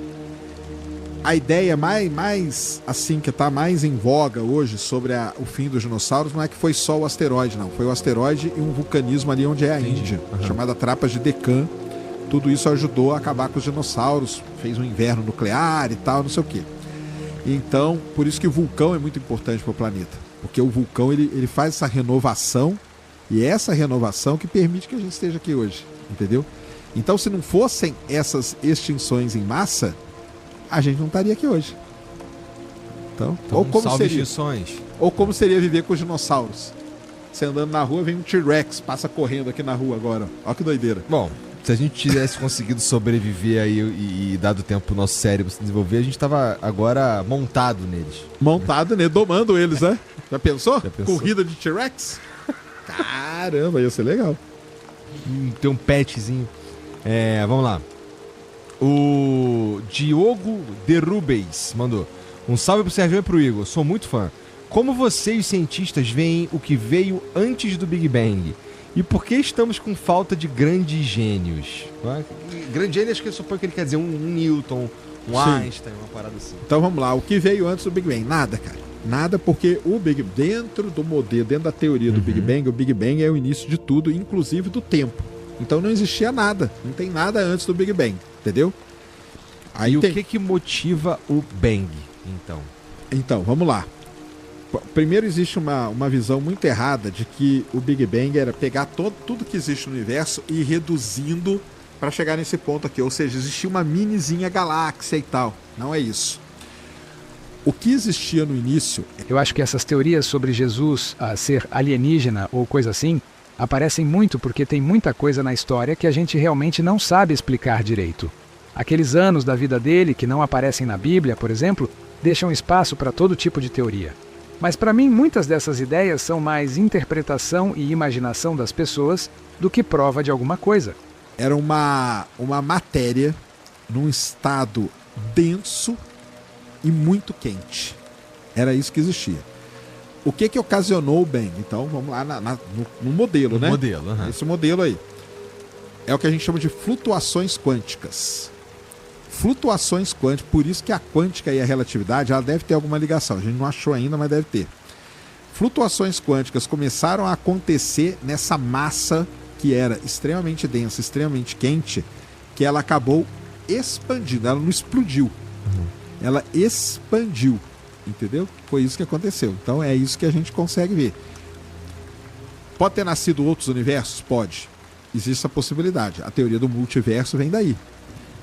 a ideia mais assim, que tá mais em voga hoje sobre o fim dos dinossauros, não é que foi só o asteroide, não. Foi o asteroide e um vulcanismo ali onde é a Índia, chamada Trapas de Deccan. Tudo isso ajudou a acabar com os dinossauros, fez um inverno nuclear e tal, não sei o quê. Então, por isso que o vulcão é muito importante para o planeta. Porque o vulcão ele faz essa renovação, e é essa renovação que permite que a gente esteja aqui hoje, entendeu? Então, se não fossem essas extinções em massa, a gente não estaria aqui hoje. Então ou como salve seria? extinções. Ou como seria viver com os dinossauros? Você andando na rua, vem um T-Rex, passa correndo aqui na rua agora. Ó que doideira. Bom, se a gente tivesse conseguido sobreviver aí e dado tempo pro nosso cérebro se desenvolver, a gente tava agora montado neles. Montado, né? Domando eles, né? Já pensou? Já pensou? Corrida de T-Rex? Caramba, ia ser legal. Tem um petzinho. Vamos lá. O Diogo Derrubes mandou. Um salve pro Sérgio e pro Igor. Sou muito fã. Como vocês, cientistas, veem o que veio antes do Big Bang? E por que estamos com falta de grandes gênios? Grande gênio, acho que supõe que ele quer dizer um Newton, um Einstein, uma parada assim. Então vamos lá. O que veio antes do Big Bang? Nada, cara. Nada, porque o Big dentro do modelo, dentro da teoria do Big Bang, o Big Bang é o início de tudo, inclusive do tempo. Então não existia nada. Não tem nada antes do Big Bang, entendeu? Aí e o que motiva o Bang, então? Então, vamos lá. Primeiro, existe uma visão muito errada de que o Big Bang era pegar tudo que existe no universo e ir reduzindo para chegar nesse ponto aqui. Ou seja, existia uma minizinha galáxia e tal. Não é isso. O que existia no início... Eu acho que essas teorias sobre Jesus ser alienígena ou coisa assim aparecem muito porque tem muita coisa na história que a gente realmente não sabe explicar direito. Aqueles anos da vida dele que não aparecem na Bíblia, por exemplo, deixam espaço para todo tipo de teoria. Mas para mim, muitas dessas ideias são mais interpretação e imaginação das pessoas do que prova de alguma coisa. Era uma matéria num estado denso e muito quente. Era isso que existia. O que ocasionou o Bang? Então, vamos lá no modelo, né? Modelo, Esse modelo aí. É o que a gente chama de flutuações quânticas. Flutuações quânticas, por isso que a quântica e a relatividade, ela deve ter alguma ligação. A gente não achou ainda, mas deve ter. Flutuações quânticas começaram a acontecer nessa massa que era extremamente densa, extremamente quente, que ela acabou expandindo. Ela não explodiu. Ela expandiu. Entendeu? Foi isso que aconteceu. Então é isso que a gente consegue ver. Pode ter nascido outros universos? Pode. Existe essa possibilidade. A teoria do multiverso vem daí.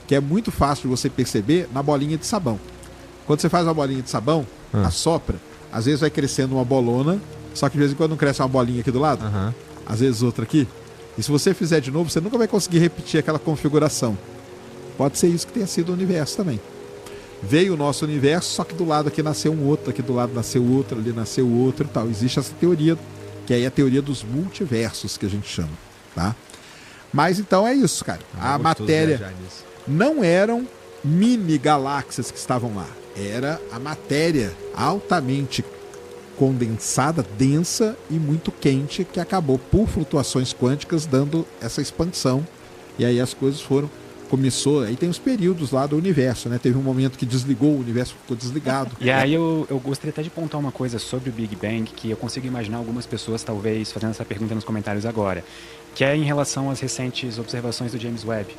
Que é muito fácil de você perceber na bolinha de sabão. Quando você faz uma bolinha de sabão, assopra, às vezes vai crescendo uma bolona, só que de vez em quando não cresce uma bolinha aqui do lado, às vezes outra aqui. E se você fizer de novo, você nunca vai conseguir repetir aquela configuração. Pode ser isso que tenha sido o universo também. Veio o nosso universo, só que do lado aqui nasceu um outro, aqui do lado nasceu outro, ali nasceu outro e tal. Existe essa teoria, que aí é a teoria dos multiversos, que a gente chama, tá? Mas então é isso, cara. A matéria não eram mini galáxias que estavam lá. Era a matéria altamente condensada, densa e muito quente, que acabou por flutuações quânticas dando essa expansão. E aí as coisas começou, aí tem os períodos lá do universo, né? Teve um momento que desligou, o universo ficou desligado. E aí eu gostaria até de pontuar uma coisa sobre o Big Bang, que eu consigo imaginar algumas pessoas talvez fazendo essa pergunta nos comentários agora, que é em relação às recentes observações do James Webb.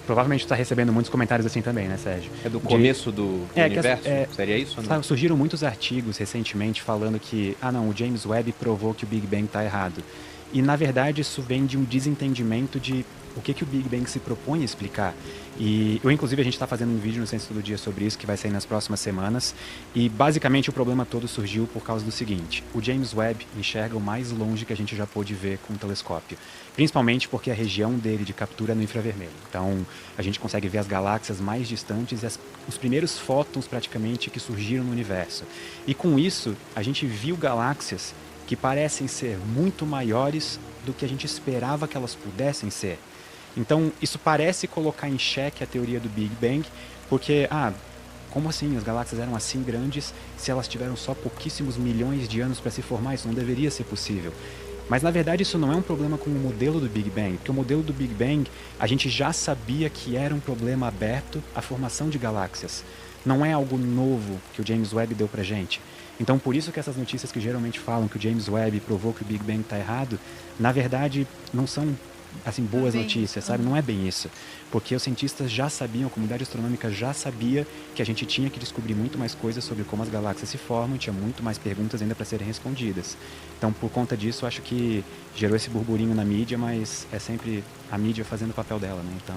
Provavelmente está recebendo muitos comentários assim também, né, Sérgio? É do começo do universo? Seria isso? Não? Surgiram muitos artigos recentemente falando que, o James Webb provou que o Big Bang está errado. E, na verdade, isso vem de um desentendimento de o que o Big Bang se propõe a explicar. E inclusive, a gente está fazendo um vídeo no Ciência Todo Dia sobre isso, que vai sair nas próximas semanas. E, basicamente, o problema todo surgiu por causa do seguinte. O James Webb enxerga o mais longe que a gente já pôde ver com o telescópio. Principalmente porque a região dele de captura é no infravermelho. Então, a gente consegue ver as galáxias mais distantes e os primeiros fótons, praticamente, que surgiram no universo. E, com isso, a gente viu galáxias que parecem ser muito maiores do que a gente esperava que elas pudessem ser. Então, isso parece colocar em xeque a teoria do Big Bang, porque, como assim? As galáxias eram assim grandes se elas tiveram só pouquíssimos milhões de anos para se formar? Isso não deveria ser possível. Mas, na verdade, isso não é um problema com o modelo do Big Bang, porque o modelo do Big Bang, a gente já sabia que era um problema aberto à formação de galáxias. Não é algo novo que o James Webb deu pra gente. Então, por isso que essas notícias que geralmente falam que o James Webb provou que o Big Bang está errado, na verdade, não são assim boas notícias, sabe? Não é bem isso. Porque os cientistas já sabiam, a comunidade astronômica já sabia que a gente tinha que descobrir muito mais coisas sobre como as galáxias se formam, tinha muito mais perguntas ainda para serem respondidas. Então, por conta disso, acho que gerou esse burburinho na mídia, mas é sempre a mídia fazendo o papel dela, né? Então...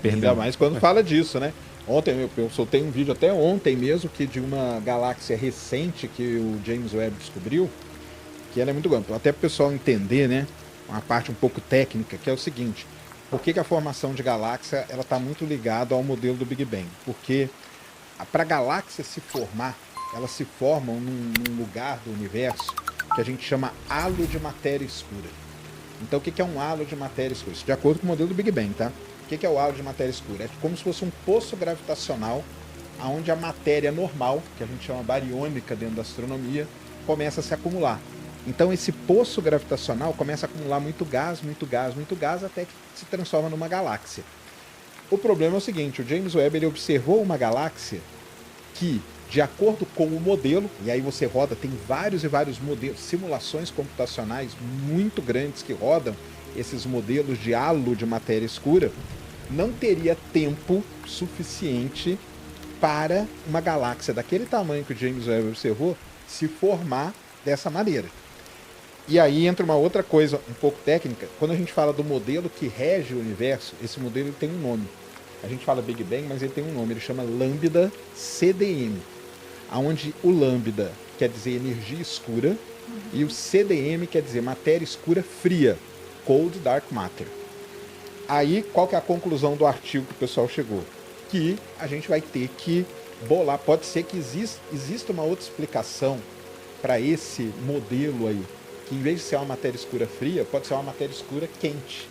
Ainda mais quando fala disso, né? Ontem, eu soltei um vídeo até ontem mesmo, que de uma galáxia recente que o James Webb descobriu, que ela é muito grande. Até para o pessoal entender, né? Uma parte um pouco técnica, que é o seguinte: por que a formação de galáxia ela está muito ligada ao modelo do Big Bang? Porque para a galáxia se formar, elas se formam num lugar do universo que a gente chama halo de matéria escura. Então, o que é um halo de matéria escura? Isso de acordo com o modelo do Big Bang, tá? O que é o halo de matéria escura? É como se fosse um poço gravitacional onde a matéria normal, que a gente chama bariônica dentro da astronomia, começa a se acumular. Então esse poço gravitacional começa a acumular muito gás, até que se transforma numa galáxia. O problema é o seguinte: o James Webb ele observou uma galáxia que, de acordo com o modelo, e aí você roda, tem vários e vários modelos, simulações computacionais muito grandes que rodam esses modelos de halo de matéria escura, não teria tempo suficiente para uma galáxia daquele tamanho que o James Webb observou se formar dessa maneira. E aí entra uma outra coisa um pouco técnica. Quando a gente fala do modelo que rege o universo, esse modelo tem um nome. A gente fala Big Bang, mas ele tem um nome, ele chama Lambda CDM, onde o Lambda quer dizer energia escura e o CDM quer dizer matéria escura fria, Cold Dark Matter. Aí, qual que é a conclusão do artigo que o pessoal chegou? Que a gente vai ter que bolar, pode ser que exista uma outra explicação para esse modelo aí, que em vez de ser uma matéria escura fria, pode ser uma matéria escura quente.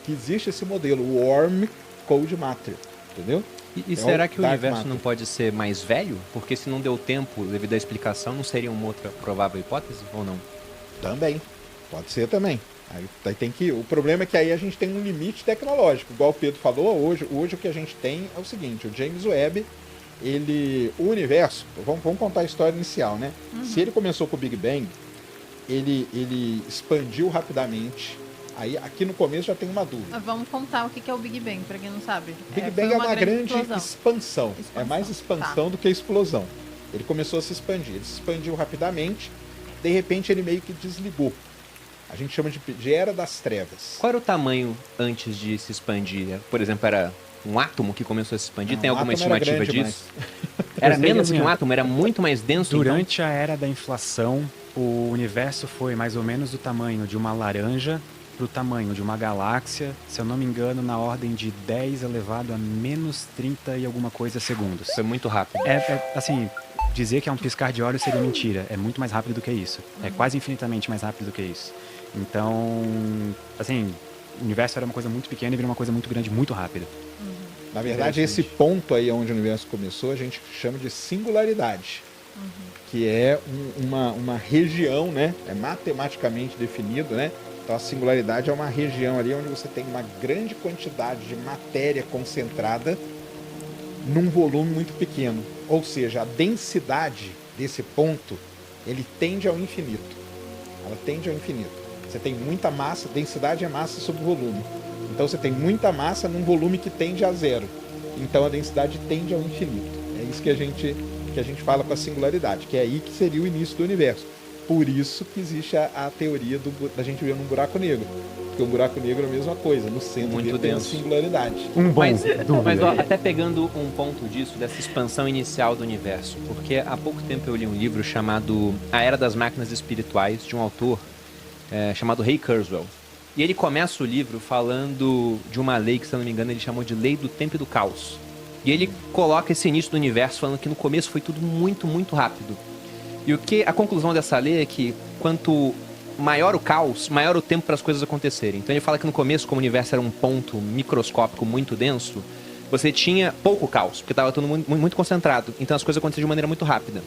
Que existe esse modelo, Warm Cold Matter, entendeu? E será que o universo não pode ser mais velho? Porque se não deu tempo devido à explicação, não seria uma outra provável hipótese ou não? Também, pode ser também. Aí tem que, o problema é que aí a gente tem um limite tecnológico, igual o Pedro falou. Hoje o que a gente tem é o seguinte: o James Webb, o universo, vamos contar a história inicial, né? Se ele começou com o Big Bang, ele expandiu rapidamente. Aí aqui no começo já tem uma dúvida. Vamos contar o que é o Big Bang, para quem não sabe. Big Bang é uma grande expansão. É mais expansão do que explosão. Ele começou a se expandir. Ele se expandiu rapidamente, de repente ele meio que desligou. A gente chama de Era das Trevas. Qual era o tamanho antes de se expandir? Por exemplo, era um átomo que começou a se expandir? Não, tem alguma estimativa disso? Era menos que um átomo? Era muito mais denso? Durante a Era da Inflação, o universo foi mais ou menos do tamanho de uma laranja para o tamanho de uma galáxia, se eu não me engano, na ordem de 10 elevado a menos 30 e alguma coisa segundos. Foi muito rápido. Assim, dizer que é um piscar de olhos seria mentira. É muito mais rápido do que isso. É quase infinitamente mais rápido do que isso. Então, assim, o universo era uma coisa muito pequena e virou uma coisa muito grande, muito rápida. Na verdade, esse ponto aí onde o universo começou, a gente chama de singularidade. Que é uma região, né? É matematicamente definido, né? Então a singularidade é uma região ali onde você tem uma grande quantidade de matéria concentrada num volume muito pequeno. Ou seja, a densidade desse ponto, ele tende ao infinito. Ela tende ao infinito. Você tem muita massa, densidade é massa sobre volume. Então você tem muita massa num volume que tende a zero. Então a densidade tende ao infinito. É isso que a gente fala com a singularidade, que é aí que seria o início do universo. Por isso que existe a teoria da gente ver num buraco negro. Porque o buraco negro é a mesma coisa, no centro Muito dele tem a denso. singularidade. Mas ó, até pegando um ponto disso, dessa expansão inicial do universo, porque há pouco tempo eu li um livro chamado A Era das Máquinas Espirituais, de um autor chamado Ray Kurzweil. E ele começa o livro falando de uma lei que, se eu não me engano, ele chamou de Lei do Tempo e do Caos. E ele coloca esse início do universo falando que no começo foi tudo muito, muito rápido. E a conclusão dessa lei é que quanto maior o caos, maior o tempo para as coisas acontecerem. Então ele fala que no começo, como o universo era um ponto microscópico muito denso, você tinha pouco caos, porque estava tudo muito, muito concentrado. Então as coisas aconteciam de maneira muito rápida.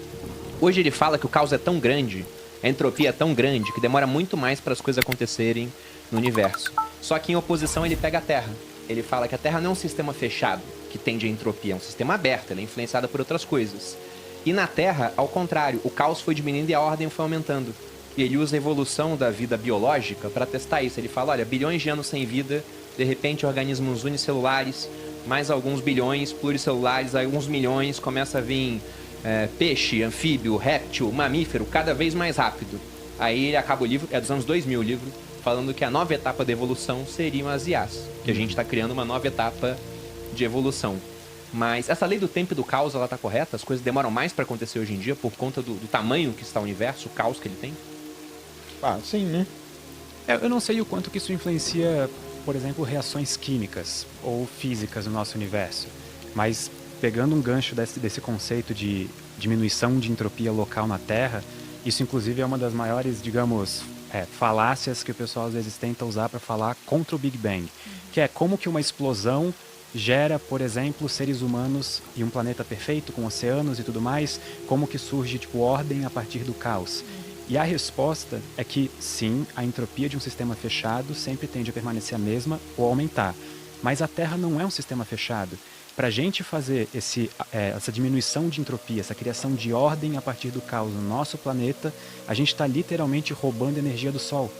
Hoje ele fala que o caos é tão grande, a entropia é tão grande, que demora muito mais para as coisas acontecerem no universo. Só que em oposição ele pega a Terra. Ele fala que a Terra não é um sistema fechado, que tende a entropia, é um sistema aberto, ela é influenciada por outras coisas. E na Terra, ao contrário, o caos foi diminuindo e a ordem foi aumentando. E ele usa a evolução da vida biológica para testar isso. Ele fala, olha, bilhões de anos sem vida, de repente organismos unicelulares, mais alguns bilhões pluricelulares, alguns milhões, começa a vir peixe, anfíbio, réptil, mamífero, cada vez mais rápido. Aí ele acaba o livro, é dos anos 2000 o livro, falando que a nova etapa da evolução seriam as IAs, que a gente está criando uma nova etapa de evolução. Mas essa lei do tempo e do caos, ela está correta? As coisas demoram mais para acontecer hoje em dia por conta do tamanho que está o universo, o caos que ele tem? Sim, né? Eu não sei o quanto que isso influencia, por exemplo, reações químicas ou físicas no nosso universo, mas pegando um gancho desse conceito de diminuição de entropia local na Terra, isso inclusive é uma das maiores, digamos, falácias que o pessoal às vezes tenta usar para falar contra o Big Bang, que é como que uma explosão gera, por exemplo, seres humanos e um planeta perfeito com oceanos e tudo mais, como que surge ordem a partir do caos. E a resposta é que, sim, a entropia de um sistema fechado sempre tende a permanecer a mesma ou aumentar. Mas a Terra não é um sistema fechado. Para a gente fazer essa diminuição de entropia, essa criação de ordem a partir do caos no nosso planeta, a gente está literalmente roubando energia do Sol.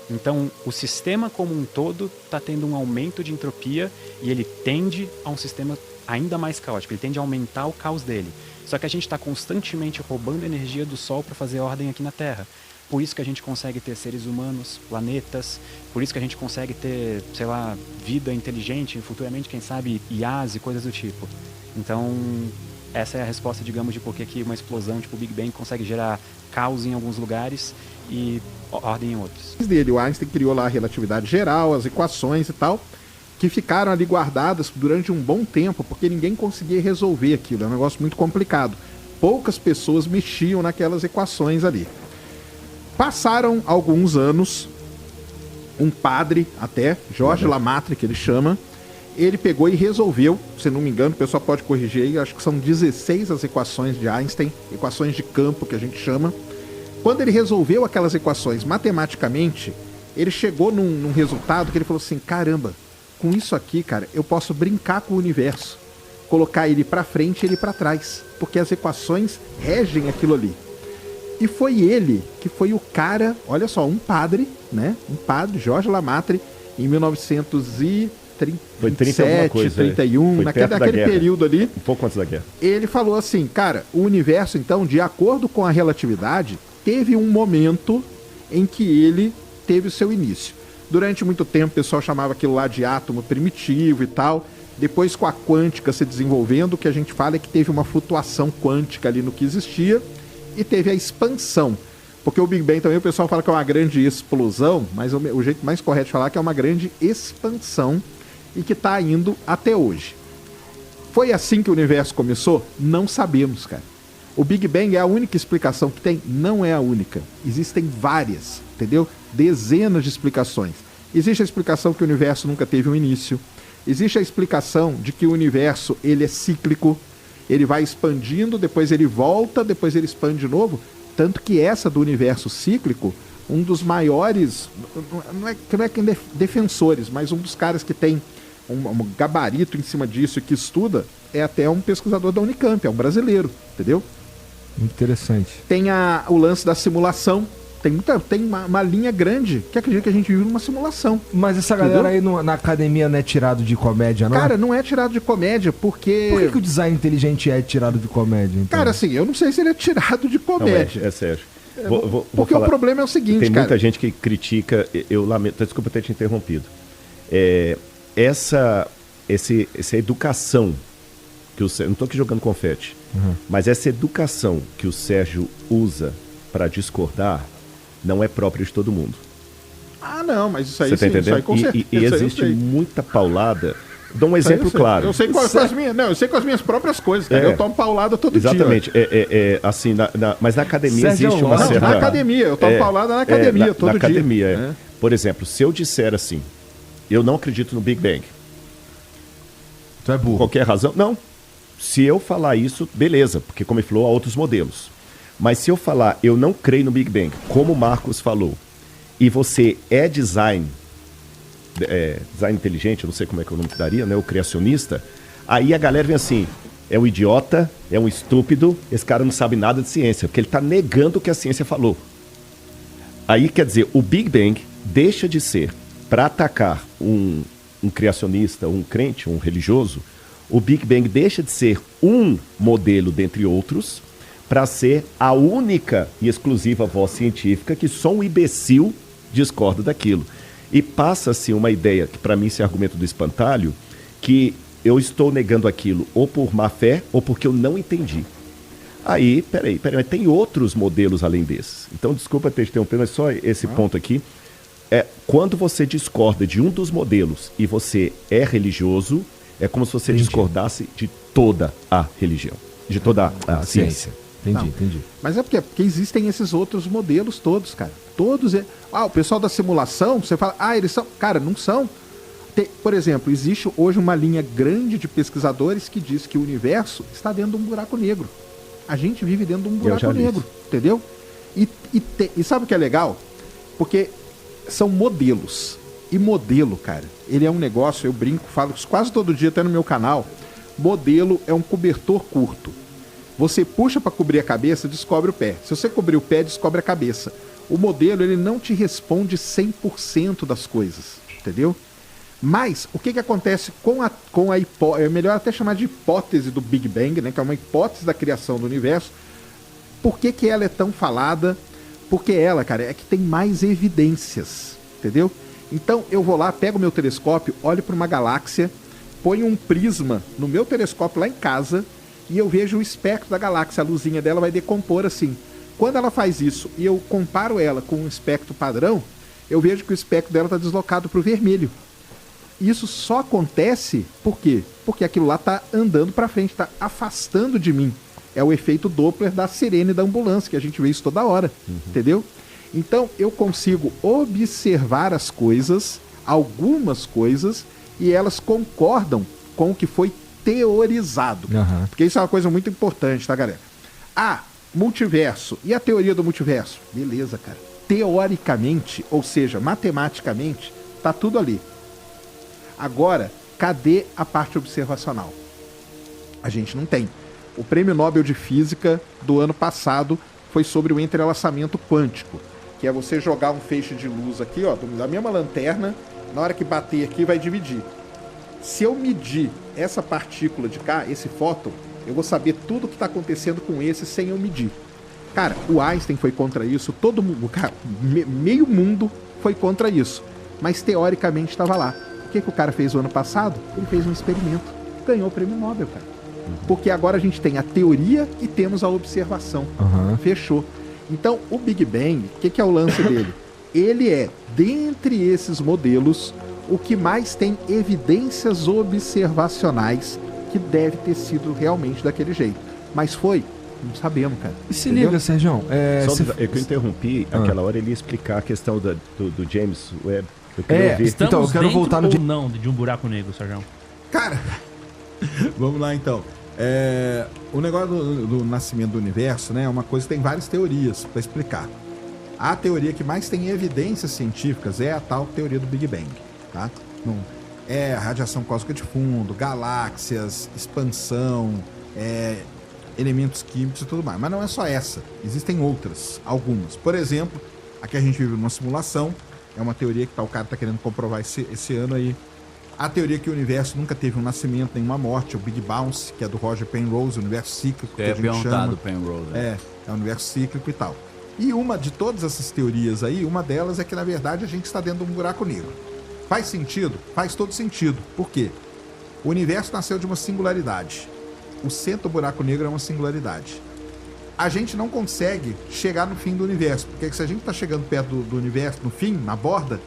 Então, o sistema como um todo está tendo um aumento de entropia e ele tende a um sistema ainda mais caótico, ele tende a aumentar o caos dele. Só que a gente está constantemente roubando energia do Sol para fazer ordem aqui na Terra. Por isso que a gente consegue ter seres humanos, planetas, por isso que a gente consegue ter, sei lá, vida inteligente, futuramente, quem sabe, IAs e coisas do tipo. Então, essa é a resposta, digamos, de por que uma explosão tipo o Big Bang consegue gerar caos em alguns lugares e ordem em outros. O Einstein criou lá a relatividade geral, as equações e tal, que ficaram ali guardadas durante um bom tempo, porque ninguém conseguia resolver aquilo, é um negócio muito complicado. Poucas pessoas mexiam naquelas equações ali. Passaram alguns anos, um padre até, Georges Lemaitre, que ele chama, ele pegou e resolveu, se não me engano, o pessoal pode corrigir aí, acho que são 16 as equações de Einstein, equações de campo que a gente chama. Quando ele resolveu aquelas equações matematicamente, ele chegou num resultado que ele falou assim, caramba, com isso aqui, cara, eu posso brincar com o universo, colocar ele para frente e ele para trás, porque as equações regem aquilo ali. E foi ele que foi o cara, olha só, um padre, né? Um padre, Georges Lemaitre, em 1937, 31, naquele período ali. Um pouco antes da guerra. Ele falou assim, cara, o universo, então, de acordo com a relatividade, teve um momento em que ele teve o seu início. Durante muito tempo, o pessoal chamava aquilo lá de átomo primitivo e tal. Depois, com a quântica se desenvolvendo, o que a gente fala é que teve uma flutuação quântica ali no que existia e teve a expansão. Porque o Big Bang também o pessoal fala que é uma grande explosão, mas o jeito mais correto de falar é que é uma grande expansão e que está indo até hoje. Foi assim que o universo começou? Não sabemos, cara. O Big Bang é a única explicação que tem? Não é a única. Existem várias, entendeu? Dezenas de explicações. Existe a explicação que o universo nunca teve um início. Existe a explicação de que o universo ele é cíclico. Ele vai expandindo, depois ele volta, depois ele expande de novo. Tanto que essa do universo cíclico, um dos maiores, não é defensores, mas um dos caras que tem um gabarito em cima disso e que estuda, é até um pesquisador da Unicamp, é um brasileiro, entendeu? Muito interessante. Tem o lance da simulação. Tem uma linha grande que acredita que a gente vive numa simulação. Mas essa galera aí na academia não é tirado de comédia, não? Cara, não é tirado de comédia, porque... Por que o design inteligente é tirado de comédia, então? Cara, assim, eu não sei se ele é tirado de comédia. Não é sério. Porque o problema é o seguinte, tem cara. muita gente que critica, eu lamento, desculpa ter te interrompido. Essa educação que o Sérgio, não estou aqui jogando confete, mas essa educação que o Sérgio usa para discordar não é própria de todo mundo. Ah, não, mas isso aí Você tá sim, entendendo? isso aí com certeza. E existe muita paulada. Dou um exemplo claro. Eu sei com as minhas próprias coisas, cara. Eu tomo paulada todo Exatamente. dia. Assim, mas na academia Sérgio, existe uma certa... Na academia, eu tomo paulada na academia todo dia. Na academia, Por exemplo, se eu disser assim, eu não acredito no Big Bang. Tu é burro. Qualquer razão? Não. Se eu falar isso, beleza, porque como ele falou, há outros modelos. Mas se eu falar, eu não creio no Big Bang, como o Marcos falou, e você é design inteligente, eu não sei como é que eu nome daria, né? O criacionista, aí a galera vem assim, é um idiota, é um estúpido, esse cara não sabe nada de ciência, porque ele está negando o que a ciência falou. Aí, quer dizer, o Big Bang deixa de ser, para atacar um criacionista, um crente, um religioso, o Big Bang deixa de ser um modelo dentre outros para ser a única e exclusiva voz científica que só um imbecil discorda daquilo. E passa-se uma ideia, que para mim esse argumento do espantalho, que eu estou negando aquilo ou por má fé ou porque eu não entendi. Aí, peraí, mas tem outros modelos além desses. Então, desculpa ter interrompido, mas só esse ponto aqui. Quando você discorda de um dos modelos e você é religioso, é como se você discordasse de toda a religião, de toda a ciência. Entendi. Mas é porque existem esses outros modelos todos, cara. Todos. O pessoal da simulação, você fala, eles são. Cara, não são. Por exemplo, existe hoje uma linha grande de pesquisadores que diz que o universo está dentro de um buraco negro. A gente vive dentro de um buraco negro, entendeu? E sabe o que é legal? Porque são modelos. E modelo, cara, ele é um negócio, eu brinco, falo isso quase todo dia, até no meu canal. Modelo é um cobertor curto. Você puxa para cobrir a cabeça, descobre o pé. Se você cobrir o pé, descobre a cabeça. O modelo, ele não te responde 100% das coisas, entendeu? Mas, o que acontece com a hipótese, é melhor até chamar de hipótese do Big Bang, né, que é uma hipótese da criação do universo. Por que ela é tão falada? Porque ela, cara, é que tem mais evidências, entendeu? Então, eu vou lá, pego o meu telescópio, olho para uma galáxia, ponho um prisma no meu telescópio lá em casa e eu vejo o espectro da galáxia, a luzinha dela vai decompor assim. Quando ela faz isso e eu comparo ela com um espectro padrão, eu vejo que o espectro dela está deslocado para o vermelho. Isso só acontece por quê? Porque aquilo lá está andando para frente, está afastando de mim. É o efeito Doppler da sirene da ambulância, que a gente vê isso toda hora, entendeu? Então eu consigo observar as coisas, algumas coisas, e elas concordam com o que foi teorizado. Porque isso é uma coisa muito importante, tá, galera? Multiverso. E a teoria do multiverso? Beleza, cara. Teoricamente, ou seja, matematicamente, tá tudo ali. Agora, cadê a parte observacional? A gente não tem. O Prêmio Nobel de Física do ano passado foi sobre o entrelaçamento quântico, que é você jogar um feixe de luz aqui, ó, da mesma lanterna, na hora que bater aqui vai dividir. Se eu medir essa partícula de cá, esse fóton, eu vou saber tudo o que está acontecendo com esse sem eu medir. Cara, o Einstein foi contra isso, todo mundo, cara, meio mundo foi contra isso. Mas teoricamente estava lá. O que o cara fez o ano passado? Ele fez um experimento. Ganhou o Prêmio Nobel, cara. Porque agora a gente tem a teoria e temos a observação. Fechou. Então, o Big Bang, o que é o lance dele? Ele é, dentre esses modelos, o que mais tem evidências observacionais que deve ter sido realmente daquele jeito. Mas foi? Não sabemos, cara. E se liga, Sérgio. Que eu interrompi, aquela hora ele ia explicar a questão do James Webb. Eu queria ouvir. Então, eu quero voltar no... não de um buraco negro, Sérgio? Cara, vamos lá então. O negócio do nascimento do universo, né, é uma coisa que tem várias teorias para explicar. A teoria que mais tem evidências científicas é a tal teoria do Big Bang, tá? É a radiação cósmica de fundo, galáxias, expansão, elementos químicos e tudo mais. Mas não é só essa. Existem outras, algumas. Por exemplo, a que a gente vive numa simulação, é uma teoria que o cara está querendo comprovar esse ano aí. A teoria que o universo nunca teve um nascimento, nenhuma morte, o Big Bounce, que é do Roger Penrose, o universo cíclico, que a gente chama. Penrose. É um universo cíclico e tal. E uma de todas essas teorias aí, uma delas é que, na verdade, a gente está dentro de um buraco negro. Faz sentido? Faz todo sentido. Por quê? O universo nasceu de uma singularidade. O centro do buraco negro é uma singularidade. A gente não consegue chegar no fim do universo, porque se a gente está chegando perto do universo, no fim, na borda,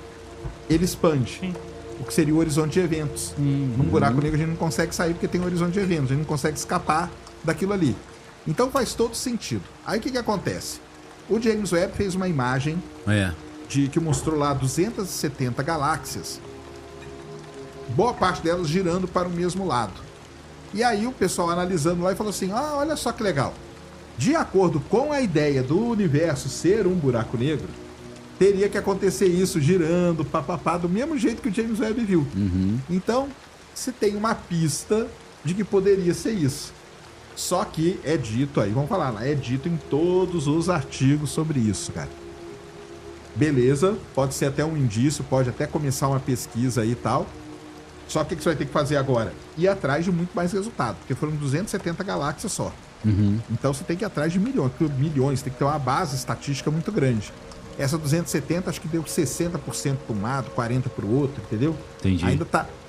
ele expande. O que seria o horizonte de eventos. Num buraco negro a gente não consegue sair porque tem um horizonte de eventos, a gente não consegue escapar daquilo ali. Então faz todo sentido. Aí o que acontece? O James Webb fez uma imagem que mostrou lá 270 galáxias, boa parte delas girando para o mesmo lado. E aí o pessoal analisando lá e falou assim, olha só que legal. De acordo com a ideia do universo ser um buraco negro, teria que acontecer isso girando, papapá, do mesmo jeito que o James Webb viu. Então, se tem uma pista de que poderia ser isso. Só que é dito aí, vamos falar lá, é dito em todos os artigos sobre isso, cara. Beleza, pode ser até um indício, pode até começar uma pesquisa aí e tal. Só que o que você vai ter que fazer agora? Ir atrás de muito mais resultado, porque foram 270 galáxias só. Então você tem que ir atrás de milhões, tem que ter uma base estatística muito grande. Essa 270 acho que deu 60% para um lado, 40% para o outro, entendeu? Entendi. Ainda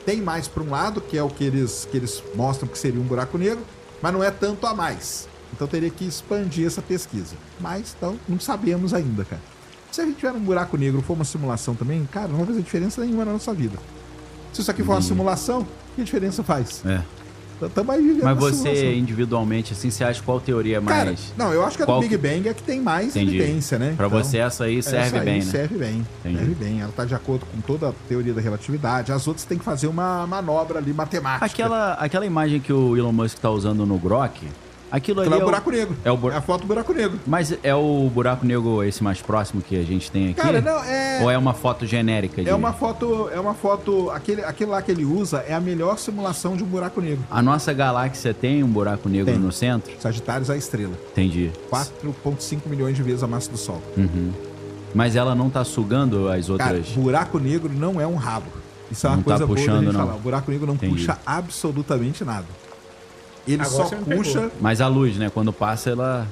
tem mais para um lado, que é o que eles mostram que seria um buraco negro, mas não é tanto a mais. Então teria que expandir essa pesquisa. Mas então não sabemos ainda, cara. Se a gente tiver um buraco negro for uma simulação também, cara, não vai fazer diferença nenhuma na nossa vida. Se isso aqui for uma simulação, que diferença faz? Mas você, individualmente, assim, você acha qual teoria é mais... Cara, não, eu acho que a do Big Bang é que tem mais evidência, né? Pra você, essa aí serve bem, né? Serve bem, serve bem. Ela tá de acordo com toda a teoria da relatividade. As outras tem que fazer uma manobra ali, matemática. Aquela imagem que o Elon Musk tá usando no Grok... Aquilo ali é o buraco negro. É a foto do buraco negro. Mas é o buraco negro esse mais próximo que a gente tem aqui? Cara, não, é... Ou é uma foto genérica? É uma foto... Aquele lá que ele usa é a melhor simulação de um buraco negro. A nossa galáxia tem um buraco negro no centro? Sagitários é a estrela. Entendi. 4,5 milhões de vezes a massa do Sol. Mas ela não tá sugando as outras... Cara, buraco negro não é um rabo. Isso é uma não coisa tá puxando, boa da gente não. falar. O buraco negro não puxa absolutamente nada. Ele Agora só puxa... Mas a luz, né? Quando passa, ela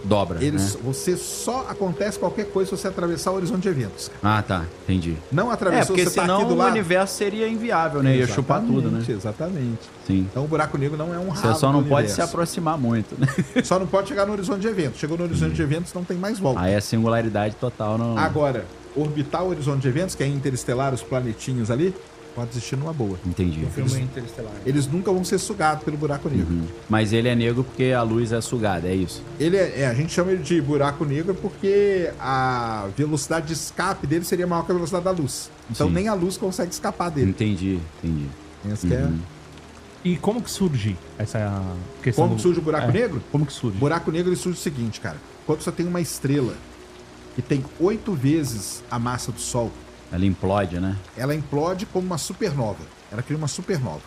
dobra, né? Você só acontece qualquer coisa se você atravessar o horizonte de eventos. Ah, tá. Entendi. Não atravessou, porque você tá senão aqui do o lado. universo seria inviável, né? Ia chupar tudo, né? Exatamente. Sim. Então o buraco negro não é um rabo. Você só não do pode universo. se aproximar muito, né? Só não pode chegar no horizonte de eventos. Chegou no horizonte de eventos, não tem mais volta. Aí é singularidade total. Não... Agora, orbitar o horizonte de eventos, que é interestelar, os planetinhos ali, pode existir numa boa. Entendi. O filme Interestelar. Eles nunca vão ser sugados pelo buraco negro. Mas ele é negro porque a luz é sugada, é isso? Ele a gente chama ele de buraco negro porque a velocidade de escape dele seria maior que a velocidade da luz. Então nem a luz consegue escapar dele. Entendi. Essa que é... E como que surge essa questão? Como que surge o buraco negro? Como que surge? O buraco negro ele surge o seguinte, cara. Quando você tem uma estrela que tem 8 vezes a massa do Sol, ela implode, né? Ela implode como uma supernova. Ela cria uma supernova.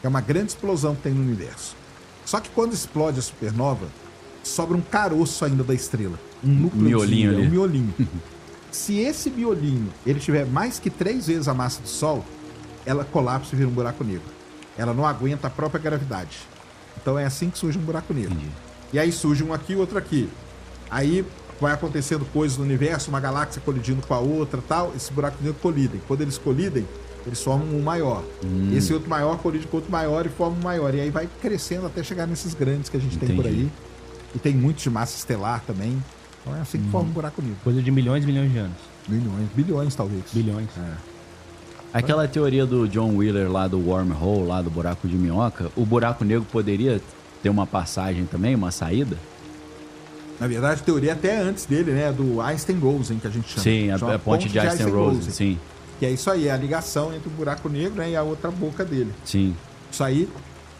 É uma grande explosão que tem no universo. Só que quando explode a supernova, sobra um caroço ainda da estrela. Um núcleo, miolinho ali. Um miolinho. Se esse miolinho ele tiver mais que 3 vezes a massa do Sol, ela colapsa e vira um buraco negro. Ela não aguenta a própria gravidade. Então é assim que surge um buraco negro. E aí surge um aqui e outro aqui. Aí vai acontecendo coisas no universo, uma galáxia colidindo com a outra tal, esses buracos negros colidem. Quando eles colidem, eles formam um maior. Esse outro maior colide com outro maior e forma um maior. E aí vai crescendo até chegar nesses grandes que a gente tem por aí. E tem muitos de massa estelar também. Então é assim que forma um buraco negro. Coisa de milhões e milhões de anos. Milhões, bilhões talvez. Bilhões. Aquela teoria do John Wheeler lá do wormhole, lá do buraco de minhoca, o buraco negro poderia ter uma passagem também, uma saída? Na verdade, a teoria é até antes dele, né? Do Einstein-Rosen, que a gente chama. Sim, a ponte de Einstein-Rosen, sim. Que é isso aí, é a ligação entre o buraco negro, né, e a outra boca dele. Sim. Isso aí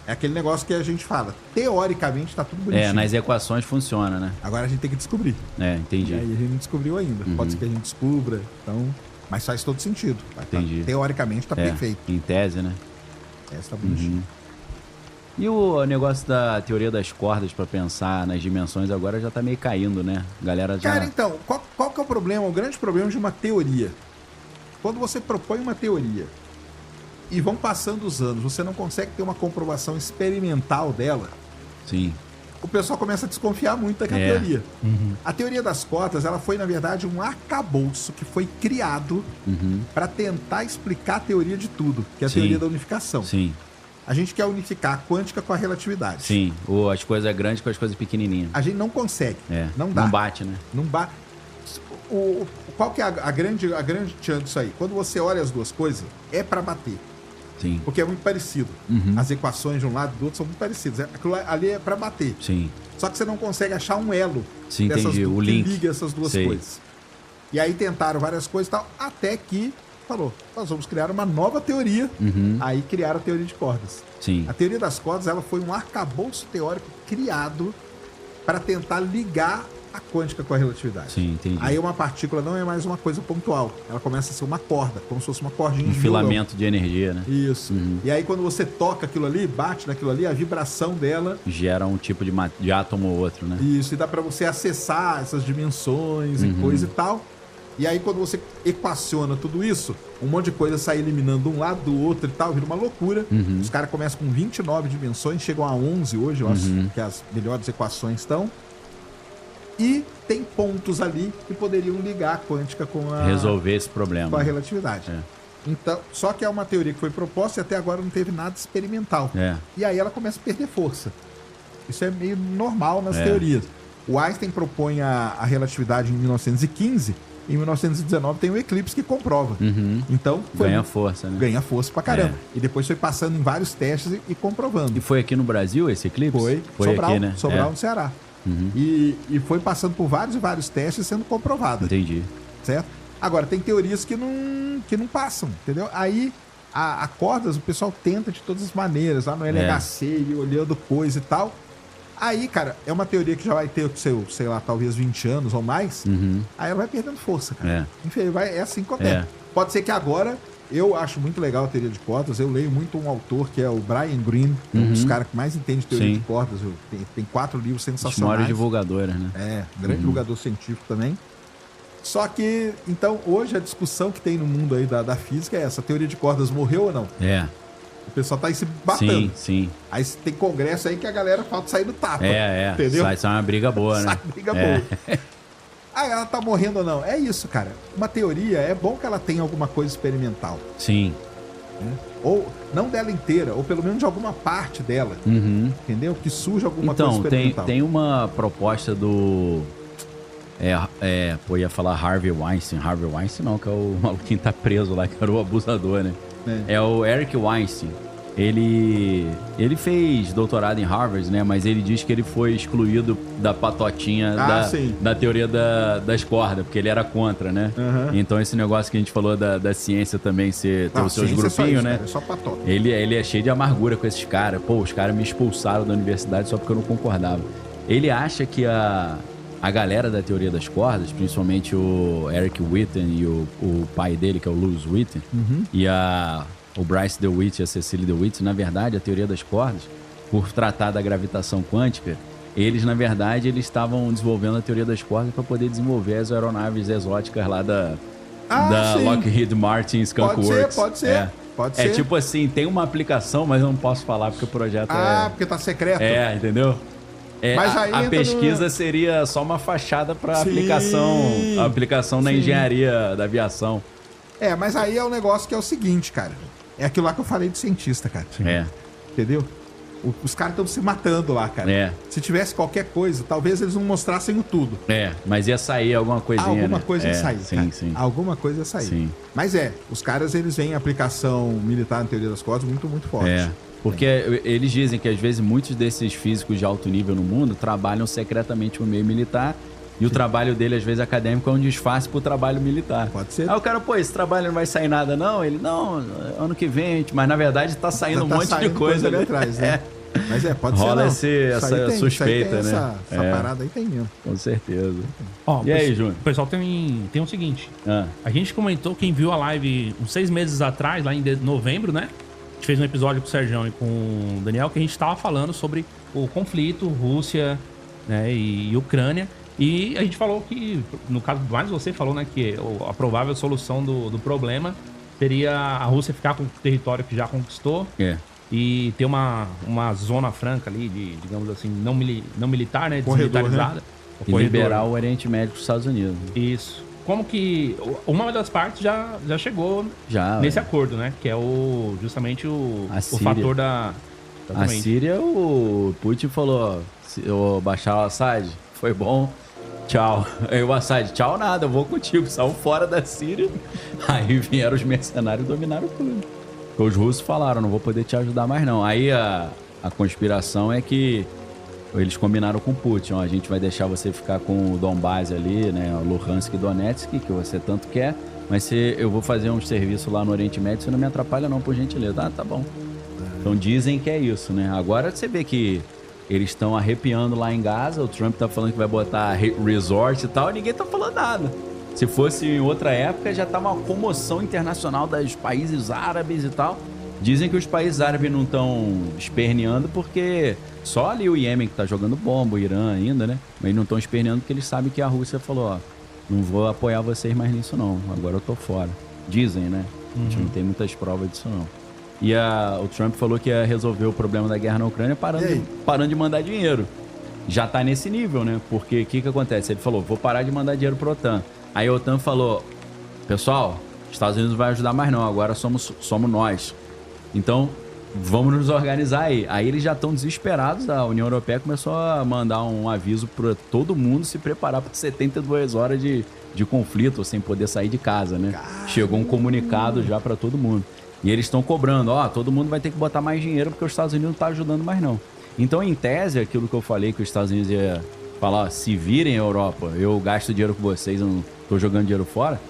é aquele negócio que a gente fala. Teoricamente, tá tudo bonitinho. Nas equações funciona, né? Agora a gente tem que descobrir. Entendi. E aí a gente não descobriu ainda. Pode ser que a gente descubra, então... Mas faz todo sentido. Entendi. Teoricamente, tá perfeito. Em tese, né? Essa tá bonitinho. E o negócio da teoria das cordas pra pensar nas dimensões agora já tá meio caindo, né? Galera já... Cara, então, qual que é o problema? O grande problema de uma teoria. Quando você propõe uma teoria e vão passando os anos, você não consegue ter uma comprovação experimental dela. Sim. o pessoal começa a desconfiar muito daquela teoria. A teoria das cotas, ela foi, na verdade, um arcabouço que foi criado para tentar explicar a teoria de tudo, que é a teoria da unificação. Sim. A gente quer unificar a quântica com a relatividade. Sim, ou as coisas grandes com as coisas pequenininhas. A gente não consegue. Não dá. Não bate, né? Não bate. Qual que é a grande chance disso aí? Quando você olha as duas coisas, é para bater. Sim. Porque é muito parecido. As equações de um lado e do outro são muito parecidas. Aquilo ali é para bater. Sim. Só que você não consegue achar um elo Sim, entendi. O que link. liga essas duas coisas. E aí tentaram várias coisas e tal, até que falou, nós vamos criar uma nova teoria. Aí criaram a teoria de cordas. Sim. A teoria das cordas, ela foi um arcabouço teórico criado para tentar ligar a quântica com a relatividade. Sim, entendi. Aí uma partícula não é mais uma coisa pontual. Ela começa a ser uma corda, como se fosse uma cordinha. Um filamento de energia, né? Isso. E aí quando você toca aquilo ali, bate naquilo ali, a vibração dela gera um tipo de átomo ou outro, né? Isso, e dá para você acessar essas dimensões e coisa e tal. E aí quando você equaciona tudo isso, um monte de coisa sai eliminando um lado do outro e tal, vira uma loucura. Os caras começam com 29 dimensões, chegam a 11 hoje, eu acho que as melhores equações estão. E tem pontos ali que poderiam ligar a quântica com a... resolver esse problema. Com a relatividade. Então, só que é uma teoria que foi proposta e até agora não teve nada experimental. E aí ela começa a perder força. Isso é meio normal nas teorias. O Einstein propõe a relatividade em 1915, e em 1919 tem o eclipse que comprova. Então, ganha força, né? Ganha força pra caramba. E depois foi passando em vários testes e comprovando. E foi aqui no Brasil esse eclipse? Foi Sobral, aqui, né? Sobral no Ceará. E foi passando por vários e vários testes sendo comprovado. Entendi. Certo? Agora, tem teorias que não passam, entendeu? Aí, a cordas, o pessoal tenta de todas as maneiras, lá no LHC, e olhando coisa e tal. Aí, cara, é uma teoria que já vai ter, sei lá, talvez 20 anos ou mais. Aí ela vai perdendo força, cara. Enfim, é assim que acontece. Pode ser que agora... Eu acho muito legal a teoria de cordas. Eu leio muito um autor que é o Brian Greene, um dos caras que mais entende de teoria de cordas. Tem 4 livros sensacionais. Os maiores divulgadores, né? Grande divulgador científico também. Só que, então, hoje a discussão que tem no mundo aí da física é essa: a teoria de cordas morreu ou não? O pessoal tá aí se batendo. Sim. Aí tem congresso aí que a galera falta sair do tapa. Entendeu? Sai uma briga boa, né? Sai briga boa. Ah, ela tá morrendo ou não? É isso, cara. Uma teoria, é bom que ela tenha alguma coisa experimental. Sim. Ou, não dela inteira, ou pelo menos de alguma parte dela. Entendeu? Que surja alguma coisa experimental. Tem uma proposta do... ia falar Harvey Weinstein. Harvey Weinstein não, que é o maluquinho que tá preso lá, que era o abusador, né? É o Eric Weinstein. Ele fez doutorado em Harvard, né? Mas ele diz que ele foi excluído da patotinha da teoria das cordas, porque ele era contra, né? Então esse negócio que a gente falou da ciência também ter os seus grupinhos, né? É só patota. Ele é cheio de amargura com esses caras. Pô, os caras me expulsaram da universidade só porque eu não concordava. Ele acha que a galera da teoria das cordas, principalmente o Eric Witten e o pai dele, que é o Lewis Witten, e o Bryce DeWitt e a Cecily DeWitt, na verdade, a teoria das cordas, por tratar da gravitação quântica, eles, na verdade, eles estavam desenvolvendo a teoria das cordas para poder desenvolver as aeronaves exóticas lá da Lockheed Martin Skunk Works. Pode ser. É tipo assim, tem uma aplicação, mas eu não posso falar porque o projeto porque tá secreto. Entendeu? Mas aí a pesquisa seria só uma fachada para aplicação na engenharia da aviação. Mas aí é um negócio que é o seguinte, cara. É aquilo lá que eu falei de cientista, cara. Entendeu? Os caras estão se matando lá, cara. Se tivesse qualquer coisa, talvez eles não mostrassem o tudo. Mas ia sair alguma coisinha, alguma né? coisa ia sair, cara. Sim. Alguma coisa ia sair. Sim. Mas os caras, eles veem a aplicação militar na teoria das cordas muito, muito forte. Porque eles dizem que, às vezes, muitos desses físicos de alto nível no mundo trabalham secretamente no meio militar. E o trabalho dele, às vezes, acadêmico, é um disfarce pro trabalho militar. Pode ser. Aí o cara, esse trabalho não vai sair nada, não? Ele, não, ano que vem, mas na verdade tá saindo um monte de coisa ali atrás, né? Mas pode rola ser. Rola essa suspeita, né? Essa parada aí tem mesmo. Com certeza. E aí, Júnior? O pessoal tem o seguinte. A gente comentou, quem viu a live uns 6 meses atrás, lá em novembro, né? A gente fez um episódio com o Sergião e com o Daniel, que a gente tava falando sobre o conflito Rússia, né, e Ucrânia. E a gente falou que, no caso, mais você falou, né, que a provável solução do problema seria a Rússia ficar com o território que já conquistou e ter uma zona franca ali, digamos assim, não militar, né? Corredor, Desmilitarizada. E liberar o Oriente Médio dos Estados Unidos. Isso. Como que uma das partes já chegou nesse acordo, né? Que é justamente o fator da... A Síria, o Putin falou, o Bashar al-Assad, foi bom, tchau. Aí o Assad, tchau nada, eu vou contigo, saiu fora da Síria. Aí vieram os mercenários e dominaram tudo. Os russos falaram, não vou poder te ajudar mais não. Aí a conspiração é que eles combinaram com o Putin, ó, a gente vai deixar você ficar com o Donbass ali, né, o Luhansk e Donetsk, que você tanto quer, mas eu vou fazer um serviço lá no Oriente Médio, você não me atrapalha não, por gentileza. Ah, tá bom. Então dizem que é isso, né? Agora você vê que eles estão arrepiando lá em Gaza, o Trump tá falando que vai botar resort e tal, e ninguém tá falando nada. Se fosse em outra época, já tá uma comoção internacional dos países árabes e tal. Dizem que os países árabes não estão esperneando porque só ali o Iêmen que tá jogando bomba, o Irã ainda, né? Mas não estão esperneando porque eles sabem que a Rússia falou, ó, não vou apoiar vocês mais nisso não, agora eu tô fora. Dizem, né? A gente não tem muitas provas disso não. E o Trump falou que ia resolver o problema da guerra na Ucrânia parando de mandar dinheiro. Já tá nesse nível, né? Porque o que acontece? Ele falou, vou parar de mandar dinheiro pra OTAN. Aí a OTAN falou, pessoal, Estados Unidos não vai ajudar mais não, agora somos nós. Então, vamos nos organizar aí. Aí eles já estão desesperados, a União Europeia começou a mandar um aviso para todo mundo se preparar para 72 horas de conflito, sem poder sair de casa, né? Caramba. Chegou um comunicado já para todo mundo. E eles estão cobrando, todo mundo vai ter que botar mais dinheiro porque os Estados Unidos não estão ajudando mais não. Então, em tese, aquilo que eu falei que os Estados Unidos ia falar, se virem Europa, eu gasto dinheiro com vocês, eu não estou jogando dinheiro fora,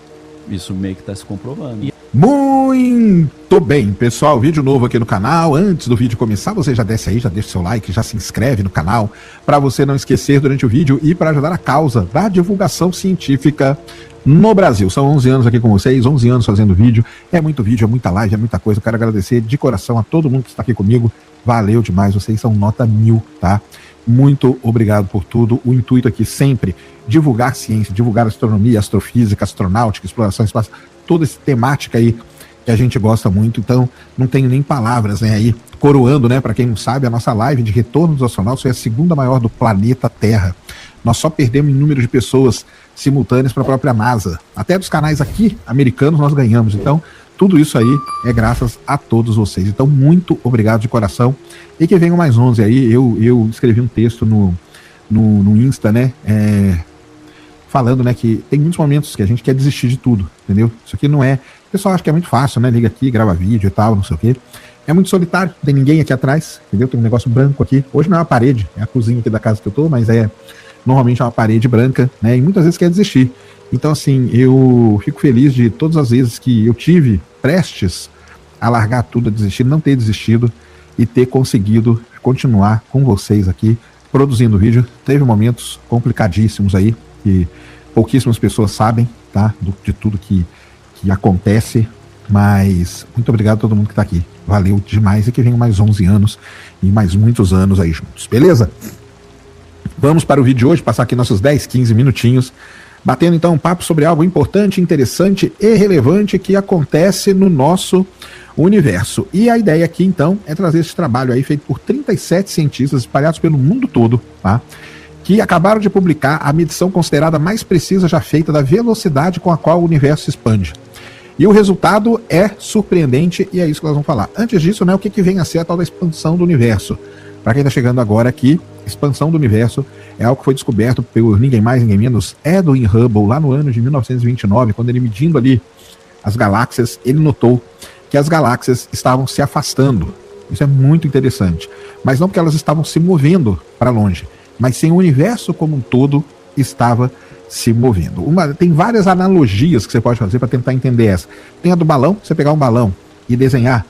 isso meio que está se comprovando. Muito bem, pessoal, vídeo novo aqui no canal. Antes do vídeo começar, você já desce aí, já deixa o seu like, já se inscreve no canal, para você não esquecer durante o vídeo e para ajudar a causa da divulgação científica no Brasil. São 11 anos aqui com vocês, 11 anos fazendo vídeo, é muita live, é muita coisa. Eu quero agradecer de coração a todo mundo que está aqui comigo, valeu demais, vocês são nota 1000, tá? Muito obrigado por tudo. O intuito aqui sempre divulgar ciência, divulgar astronomia, astrofísica, astronáutica, exploração espacial, toda essa temática aí que a gente gosta muito. Então não tenho nem palavras, né, aí coroando, né, para quem não sabe, a nossa live de retorno dos astronautas foi a segunda maior do planeta Terra. Nós só perdemos em número de pessoas simultâneas para a própria NASA. Até dos canais aqui americanos nós ganhamos. Então tudo isso aí é graças a todos vocês. Então muito obrigado de coração. E que venham mais 11 aí. Eu escrevi um texto no Insta, né, falando, né, que tem muitos momentos que a gente quer desistir de tudo, entendeu? Isso aqui não é... O pessoal acha que é muito fácil, né? Liga aqui, grava vídeo e tal, não sei o quê. É muito solitário, não tem ninguém aqui atrás, entendeu? Tem um negócio branco aqui. Hoje não é uma parede, é a cozinha aqui da casa que eu tô, mas normalmente é uma parede branca, né? E muitas vezes quer desistir. Então, assim, eu fico feliz de todas as vezes que eu tive prestes a largar tudo, a desistir, não ter desistido e ter conseguido continuar com vocês aqui, produzindo vídeo. Teve momentos complicadíssimos aí, que pouquíssimas pessoas sabem, tá? De tudo que acontece, mas muito obrigado a todo mundo que tá aqui. Valeu demais e que venham mais 11 anos e mais muitos anos aí juntos, beleza? Vamos para o vídeo de hoje, passar aqui nossos 10, 15 minutinhos, batendo então um papo sobre algo importante, interessante e relevante que acontece no nosso universo. E a ideia aqui então é trazer esse trabalho aí feito por 37 cientistas espalhados pelo mundo todo, tá? Que acabaram de publicar a medição considerada mais precisa já feita da velocidade com a qual o universo se expande. E o resultado é surpreendente e é isso que nós vamos falar. Antes disso, né, o que vem a ser a tal da expansão do universo? Para quem está chegando agora aqui, expansão do universo é algo que foi descoberto por ninguém mais, ninguém menos, Edwin Hubble, lá no ano de 1929, quando ele medindo ali as galáxias, ele notou que as galáxias estavam se afastando. Isso é muito interessante. Mas não porque elas estavam se movendo para longe, mas sim o universo como um todo estava se movendo. Tem várias analogias que você pode fazer para tentar entender essa. Tem a do balão, você pegar um balão e desenhar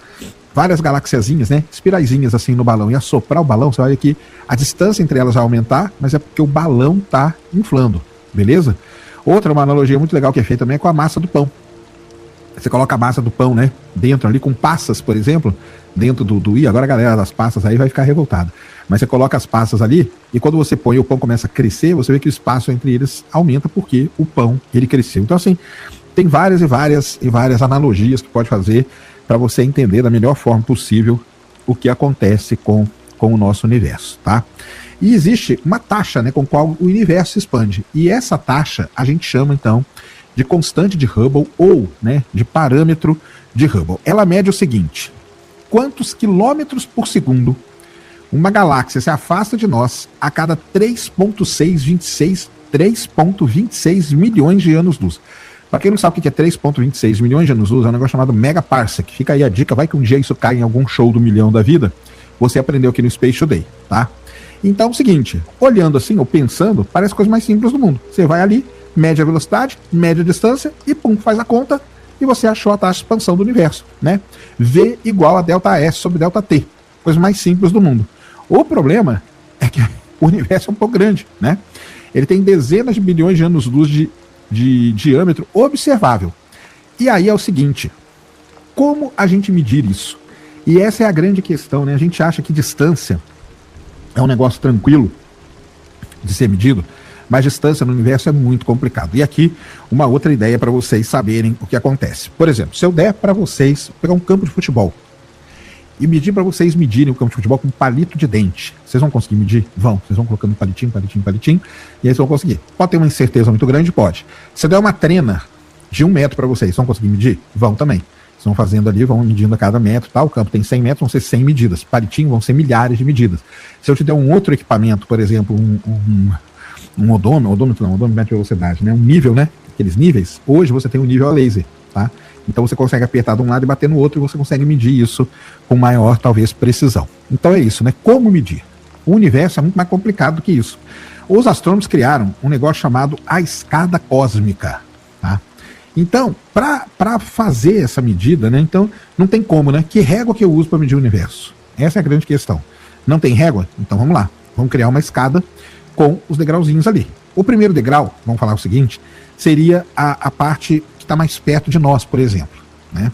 várias galaxiazinhas, né, espiraizinhas assim no balão e assoprar o balão, você vai ver que a distância entre elas vai aumentar, mas é porque o balão está inflando, beleza? Outra, uma analogia muito legal que é feita também é com a massa do pão. Você coloca a massa do pão, né, dentro ali com passas, por exemplo, dentro do agora a galera das passas aí vai ficar revoltada. Mas você coloca as passas ali e quando você põe o pão começa a crescer, você vê que o espaço entre eles aumenta porque o pão, ele cresceu. Então assim, tem várias analogias que pode fazer para você entender da melhor forma possível o que acontece com o nosso universo, tá? E existe uma taxa, né, com a qual o universo se expande. E essa taxa a gente chama, então, de constante de Hubble ou, né, de parâmetro de Hubble. Ela mede o seguinte: quantos quilômetros por segundo uma galáxia se afasta de nós a cada 3,26 milhões de anos-luz. Para quem não sabe o que é 3,26 milhões de anos-luz, é um negócio chamado megaparsec. Fica aí a dica, vai que um dia isso cai em algum show do milhão da vida. Você aprendeu aqui no Space Today, tá? Então é o seguinte, olhando assim ou pensando, parece a coisa mais simples do mundo. Você vai ali, mede a velocidade, mede a distância e pum, faz a conta e você achou a taxa de expansão do universo, né? V igual a delta S sobre delta T. Coisa mais simples do mundo. O problema é que o universo é um pouco grande, né? Ele tem dezenas de bilhões de anos-luz de diâmetro observável. E aí é o seguinte, como a gente medir isso? E essa é a grande questão, né? A gente acha que distância é um negócio tranquilo de ser medido, mas distância no universo é muito complicado. E aqui, uma outra ideia para vocês saberem o que acontece. Por exemplo, se eu der para vocês pegar um campo de futebol e medir para vocês medirem o campo de futebol com um palito de dente, vocês vão conseguir medir? Vão. Vocês vão colocando palitinho, e aí vocês vão conseguir. Pode ter uma incerteza muito grande? Pode. Se eu der uma trena de 1 metro para vocês vão conseguir medir? Vão também. Vão fazendo ali, vão medindo a cada metro, tá? O campo tem 100 metros, vão ser 100 medidas. Palitinho vão ser milhares de medidas. Se eu te der um outro equipamento, por exemplo, um odômetro mede velocidade, né? Um nível, né? Aqueles níveis. Hoje você tem um nível a laser, tá? Então você consegue apertar de um lado e bater no outro e você consegue medir isso com maior, talvez, precisão. Então é isso, né? Como medir? O universo é muito mais complicado do que isso. Os astrônomos criaram um negócio chamado a escada cósmica, tá? Então, para fazer essa medida, né? Então, não tem como, né? Que régua que eu uso para medir o universo? Essa é a grande questão. Não tem régua? Então vamos lá. Vamos criar uma escada com os degrauzinhos ali. O primeiro degrau, vamos falar o seguinte, seria a parte que está mais perto de nós, por exemplo, né?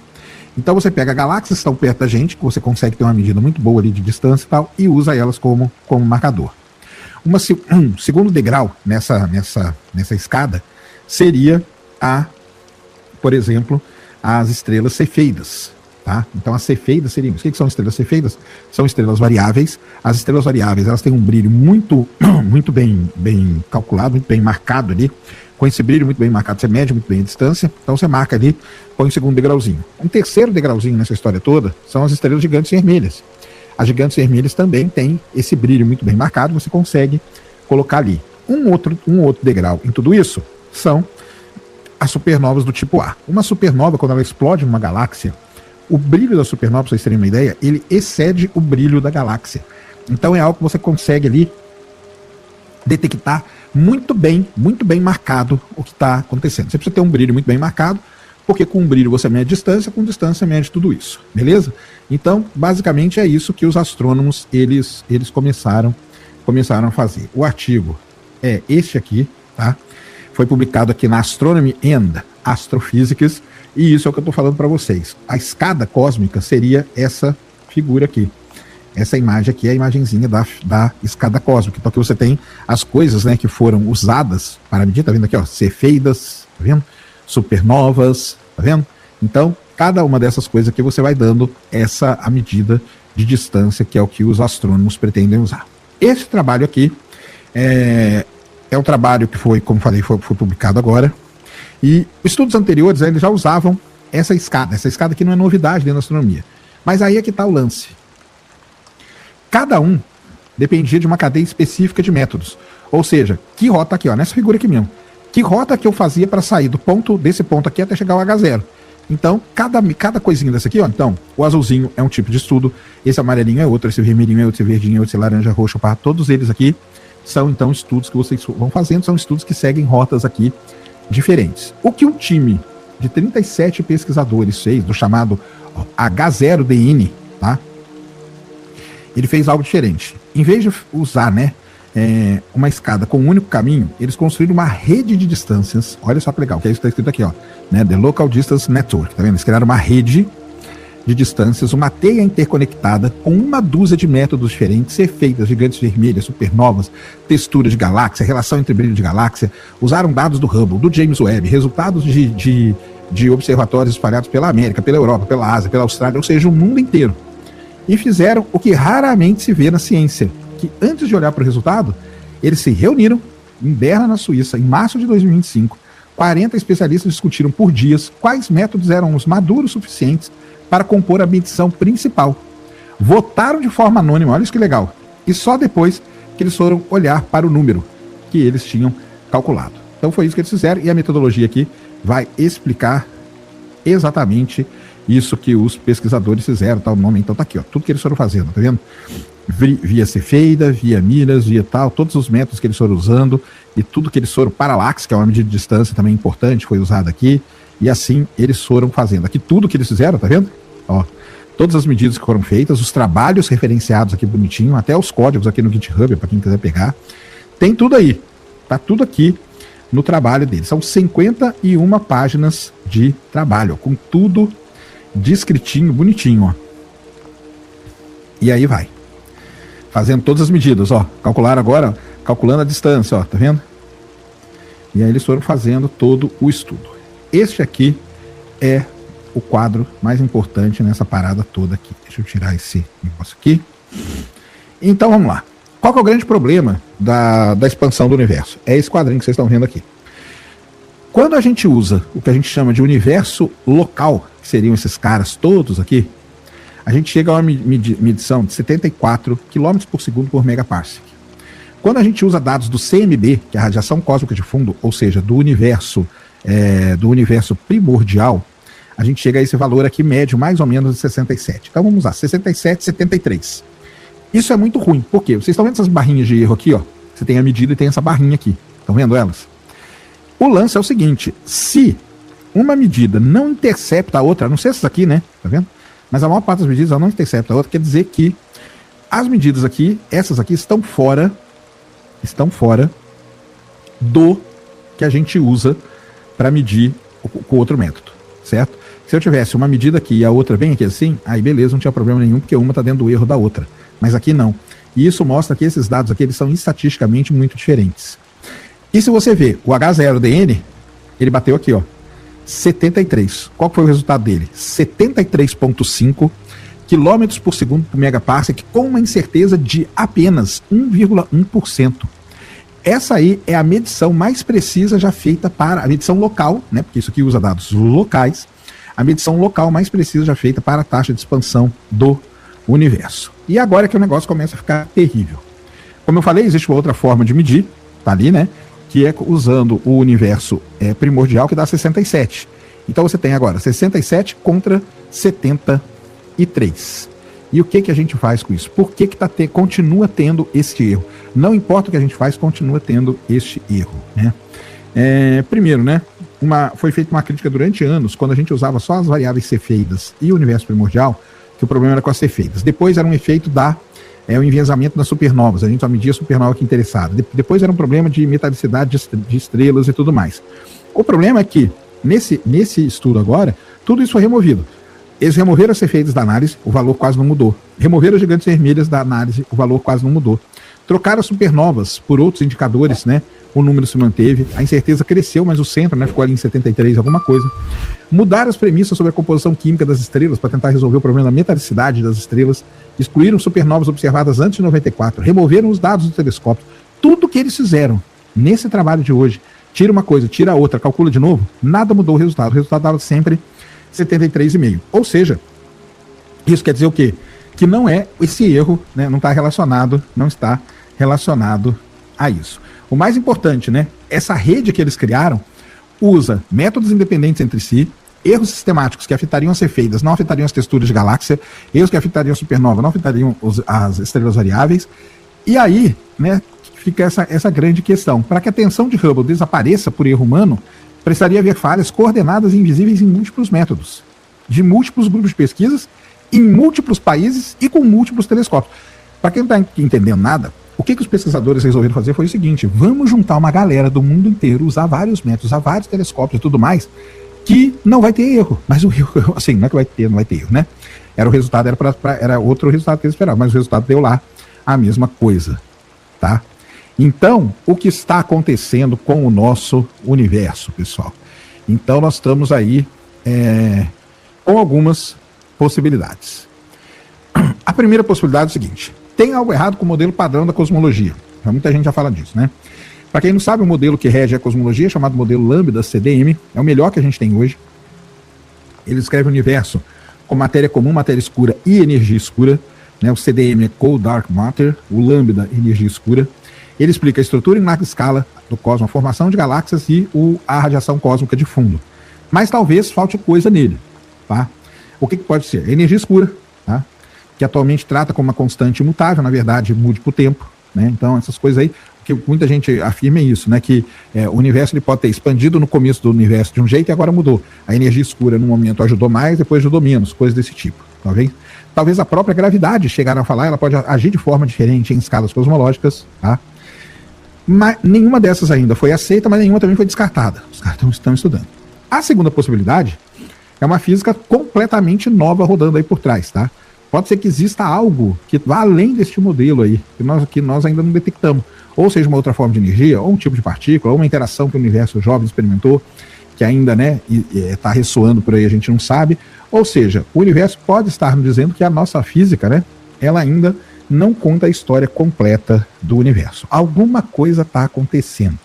Então você pega galáxias que estão perto da gente, que você consegue ter uma medida muito boa ali de distância e tal, e usa elas como marcador. Um segundo degrau nessa escada seria por exemplo, as estrelas cefeidas, tá? Então as cefeidas seriam... O que são estrelas cefeidas? São estrelas variáveis. As estrelas variáveis, elas têm um brilho muito bem calculado, muito bem marcado ali. Com esse brilho muito bem marcado, você mede muito bem a distância, então você marca ali, põe o segundo degrauzinho. Um terceiro degrauzinho nessa história toda são as estrelas gigantes vermelhas. As gigantes vermelhas também têm esse brilho muito bem marcado, você consegue colocar ali. Um outro degrau em tudo isso são as supernovas do tipo A. Uma supernova, quando ela explode numa galáxia, o brilho da supernova, para vocês terem uma ideia, ele excede o brilho da galáxia. Então é algo que você consegue ali detectar muito bem marcado o que está acontecendo. Você precisa ter um brilho muito bem marcado, porque com um brilho você mede distância, com distância mede tudo isso, beleza? Então, basicamente é isso que os astrônomos, eles começaram a fazer. O artigo é este aqui, tá? Foi publicado aqui na Astronomy and Astrophysics, e isso é o que eu estou falando para vocês. A escada cósmica seria essa figura aqui. Essa imagem aqui é a imagenzinha da escada cósmica. Então aqui você tem as coisas, né, que foram usadas para medir, tá vendo aqui, ó, cefeidas, tá vendo? Supernovas, tá vendo? Então, cada uma dessas coisas aqui você vai dando a medida de distância, que é o que os astrônomos pretendem usar. Esse trabalho aqui é um trabalho que foi, como falei, foi publicado agora. E estudos anteriores, eles já usavam essa escada. Essa escada aqui não é novidade dentro da astronomia. Mas aí é que está o lance. Cada um dependia de uma cadeia específica de métodos. Ou seja, que rota aqui, ó, nessa figura aqui mesmo. Que rota que eu fazia para sair desse ponto aqui até chegar ao H0. Então, cada coisinha dessa aqui, ó. Então, o azulzinho é um tipo de estudo, esse amarelinho é outro, esse vermelhinho é outro, esse verdinho é outro, esse laranja, roxo, pá, todos eles aqui são, então, estudos que vocês vão fazendo, são estudos que seguem rotas aqui diferentes. O que um time de 37 pesquisadores fez, do chamado H0DN, tá? Ele fez algo diferente. Em vez de usar, né, uma escada com um único caminho, eles construíram uma rede de distâncias. Olha só que legal, que é isso que está escrito aqui, ó, né, The Local Distance Network, tá vendo? Eles criaram uma rede de distâncias, uma teia interconectada com uma dúzia de métodos diferentes, cefeidas, gigantes vermelhas, supernovas, textura de galáxia, relação entre brilho de galáxia. Usaram dados do Hubble, do James Webb, resultados de observatórios espalhados pela América, pela Europa, pela Ásia, pela Austrália, ou seja, o mundo inteiro. e fizeram o que raramente se vê na ciência, que antes de olhar para o resultado, eles se reuniram em Berna, na Suíça, em março de 2025. 40 especialistas discutiram por dias quais métodos eram os maduros suficientes para compor a medição principal. Votaram de forma anônima, olha isso que legal, e só depois que eles foram olhar para o número que eles tinham calculado. Então foi isso que eles fizeram, e a metodologia aqui vai explicar exatamente isso que os pesquisadores fizeram, tá o nome, então tá aqui, ó, tudo que eles foram fazendo, tá vendo? Via Cefeida, via Miras, via tal, todos os métodos que eles foram usando, e tudo que eles foram, paralaxe, que é uma medida de distância também importante, foi usado aqui, e assim eles foram fazendo. Aqui tudo que eles fizeram, tá vendo? Ó, todas as medidas que foram feitas, os trabalhos referenciados aqui bonitinho, até os códigos aqui no GitHub, para quem quiser pegar, tem tudo aí, tá tudo aqui no trabalho deles. São 51 páginas de trabalho, ó, com tudo descritinho, bonitinho, ó. E aí vai. Fazendo todas as medidas, ó. Calcularam agora, ó, calculando a distância, ó, tá vendo? E aí eles foram fazendo todo o estudo. Este aqui é o quadro mais importante nessa parada toda aqui. Deixa eu tirar esse negócio aqui. Então vamos lá. Qual que é o grande problema da expansão do universo? É esse quadrinho que vocês estão vendo aqui. Quando a gente usa o que a gente chama de universo local, que seriam esses caras todos aqui, a gente chega a uma medição de 74 km por segundo por megaparsec. Quando a gente usa dados do CMB, que é a radiação cósmica de fundo, ou seja, do universo primordial, a gente chega a esse valor aqui médio, mais ou menos de 67. Então vamos lá, 67, 73. Isso é muito ruim, por quê? Vocês estão vendo essas barrinhas de erro aqui, ó? Você tem a medida e tem essa barrinha aqui. Estão vendo elas? O lance é o seguinte, se uma medida não intercepta a outra, não sei essas aqui, né? Tá vendo? Mas a maior parte das medidas ela não intercepta a outra, quer dizer que as medidas aqui, essas aqui, estão fora do que a gente usa para medir com outro método, certo? Se eu tivesse uma medida aqui e a outra bem aqui assim, aí beleza, não tinha problema nenhum, porque uma está dentro do erro da outra. Mas aqui não. E isso mostra que esses dados aqui eles são estatisticamente muito diferentes. E se você ver o H0DN, ele bateu aqui, ó, 73. Qual foi o resultado dele? 73,5 km por segundo por megaparsec, com uma incerteza de apenas 1,1%. Essa aí é a medição mais precisa já feita para a medição local, né? Porque isso aqui usa dados locais. A medição local mais precisa já feita para a taxa de expansão do universo. E agora é que o negócio começa a ficar terrível. Como eu falei, existe uma outra forma de medir, tá ali, né? Que é usando o universo primordial, que dá 67. Então você tem agora 67 contra 73. E o que a gente faz com isso? Por que continua tendo este erro? Não importa o que a gente faz, continua tendo este erro, né? Primeiro, né? Foi feita uma crítica durante anos, quando a gente usava só as variáveis cefeidas e o universo primordial, que o problema era com as cefeidas. Depois era um efeito o enviesamento das supernovas, a gente só media a supernova que interessava. Depois era um problema de metalicidade de estrelas e tudo mais. O problema é que, nesse estudo agora, tudo isso foi removido. Eles removeram as cefeidas da análise, o valor quase não mudou. Removeram as gigantes vermelhas da análise, o valor quase não mudou. Trocaram as supernovas por outros indicadores, né? O número se manteve, a incerteza cresceu, mas o centro, né, ficou ali em 73, alguma coisa. Mudaram as premissas sobre a composição química das estrelas para tentar resolver o problema da metalicidade das estrelas, excluíram supernovas observadas antes de 94, removeram os dados do telescópio. Tudo que eles fizeram nesse trabalho de hoje, tira uma coisa, tira a outra, calcula de novo, nada mudou o resultado dava sempre 73,5. Ou seja, isso quer dizer o quê? Que não é esse erro, né, não está relacionado a isso. O mais importante, né? Essa rede que eles criaram usa métodos independentes entre si, erros sistemáticos que afetariam as cefeidas, não afetariam as texturas de galáxia, erros que afetariam a supernova, não afetariam as estrelas variáveis. E aí, né, fica essa grande questão. Para que a tensão de Hubble desapareça por erro humano, precisaria haver falhas coordenadas e invisíveis em múltiplos métodos, de múltiplos grupos de pesquisas, em múltiplos países e com múltiplos telescópios. Para quem não está entendendo nada, o que os pesquisadores resolveram fazer foi o seguinte: vamos juntar uma galera do mundo inteiro, usar vários métodos, usar vários telescópios e tudo mais, que não vai ter erro. Mas o erro, assim, não é que não vai ter erro, né? Era outro resultado que eles esperavam, mas o resultado deu lá a mesma coisa, tá? Então, o que está acontecendo com o nosso universo, pessoal? Então, nós estamos aí com algumas possibilidades. A primeira possibilidade é o seguinte: tem algo errado com o modelo padrão da cosmologia. Muita gente já fala disso, né? Para quem não sabe, o modelo que rege a cosmologia, chamado modelo Lambda CDM, é o melhor que a gente tem hoje. Ele descreve o universo com matéria comum, matéria escura e energia escura. Né? O CDM é Cold Dark Matter, o Lambda, energia escura. Ele explica a estrutura em larga escala do cosmos, a formação de galáxias e a radiação cósmica de fundo. Mas talvez falte coisa nele. Tá? O que pode ser? Energia escura, tá? Que atualmente trata como uma constante imutável, na verdade, mude por tempo. Né? Então, essas coisas aí, que muita gente afirma é isso, né? Que o universo ele pode ter expandido no começo do universo de um jeito e agora mudou. A energia escura, no momento, ajudou mais, depois ajudou menos, coisas desse tipo. Talvez a própria gravidade, chegaram a falar, ela pode agir de forma diferente em escalas cosmológicas, tá? Mas nenhuma dessas ainda foi aceita, mas nenhuma também foi descartada. Os caras estão estudando. A segunda possibilidade é uma física completamente nova rodando aí por trás, tá? Pode ser que exista algo que vá além deste modelo aí, que nós ainda não detectamos. Ou seja, uma outra forma de energia, ou um tipo de partícula, ou uma interação que o universo jovem experimentou, que ainda está ressoando por aí, a gente não sabe. Ou seja, o universo pode estar nos dizendo que a nossa física, né, ela ainda não conta a história completa do universo. Alguma coisa está acontecendo.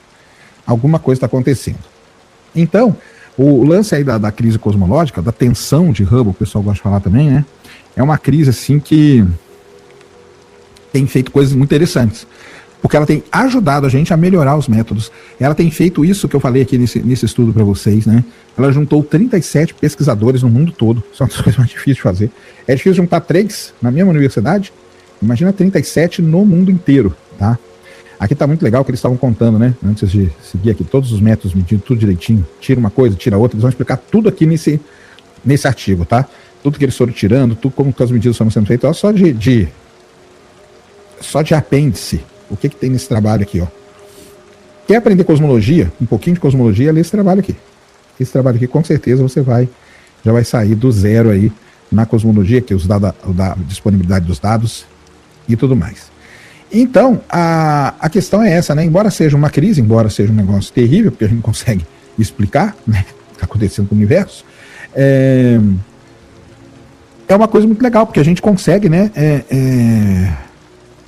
Alguma coisa está acontecendo. Então, o lance aí da crise cosmológica, da tensão de Hubble, o pessoal gosta de falar também, né? É uma crise assim que tem feito coisas muito interessantes, porque ela tem ajudado a gente a melhorar os métodos. Ela tem feito isso que eu falei aqui nesse estudo para vocês, né? Ela juntou 37 pesquisadores no mundo todo. Isso é uma das coisas mais difíceis de fazer. É difícil juntar 3 na mesma universidade. Imagina 37 no mundo inteiro, tá? Aqui tá muito legal o que eles estavam contando, né? Antes de seguir aqui todos os métodos medindo tudo direitinho. Tira uma coisa, tira outra. Eles vão explicar tudo aqui nesse artigo, tá? Tudo que eles foram tirando, tudo como as medidas foram sendo feitas, só de apêndice. O que tem nesse trabalho aqui, ó? Quer aprender cosmologia? Um pouquinho de cosmologia, lê esse trabalho aqui. Esse trabalho aqui, com certeza, você já vai sair do zero aí na cosmologia, que é a disponibilidade dos dados e tudo mais. Então, a questão é essa, né? Embora seja uma crise, embora seja um negócio terrível, porque a gente não consegue explicar, né, o que está acontecendo com o universo, é uma coisa muito legal, porque a gente consegue, né,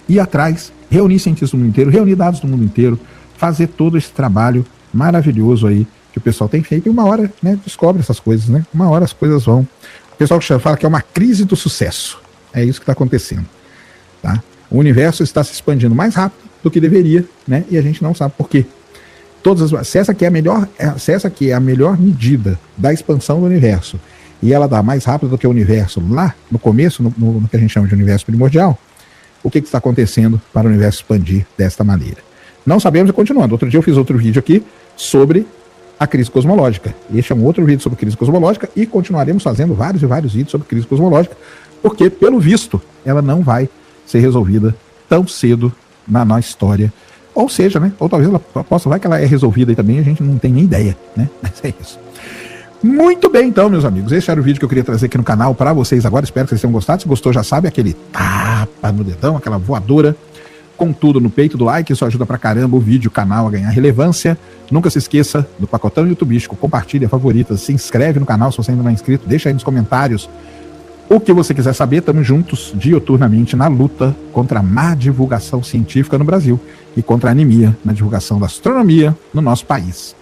ir atrás, reunir cientistas do mundo inteiro, reunir dados do mundo inteiro, fazer todo esse trabalho maravilhoso aí que o pessoal tem feito, e uma hora, né, descobre essas coisas, né? Uma hora as coisas vão. O pessoal fala que é uma crise do sucesso. É isso que está acontecendo, tá? O universo está se expandindo mais rápido do que deveria, né? E a gente não sabe por quê. Se essa aqui é a melhor medida da expansão do universo, e ela dá mais rápido do que o universo lá no começo, no que a gente chama de universo primordial, o que está acontecendo para o universo expandir desta maneira? Não sabemos, e continuando. Outro dia eu fiz outro vídeo aqui sobre a crise cosmológica. Este é um outro vídeo sobre crise cosmológica e continuaremos fazendo vários e vários vídeos sobre crise cosmológica, porque, pelo visto, ela não vai ser resolvida tão cedo na nossa história. Ou seja, né? Ou talvez ela possa, vai que ela é resolvida aí também, a gente não tem nem ideia, né? Mas é isso. Muito bem, então, meus amigos. Esse era o vídeo que eu queria trazer aqui no canal para vocês agora. Espero que vocês tenham gostado. Se gostou, já sabe, aquele tapa no dedão, aquela voadora com tudo no peito do like. Isso ajuda pra caramba o vídeo, o canal a ganhar relevância. Nunca se esqueça do Pacotão YouTubístico. Compartilha, favorita, se inscreve no canal se você ainda não é inscrito. Deixa aí nos comentários o que você quiser saber. Estamos juntos diuturnamente na luta contra a má divulgação científica no Brasil e contra a anemia na divulgação da astronomia no nosso país.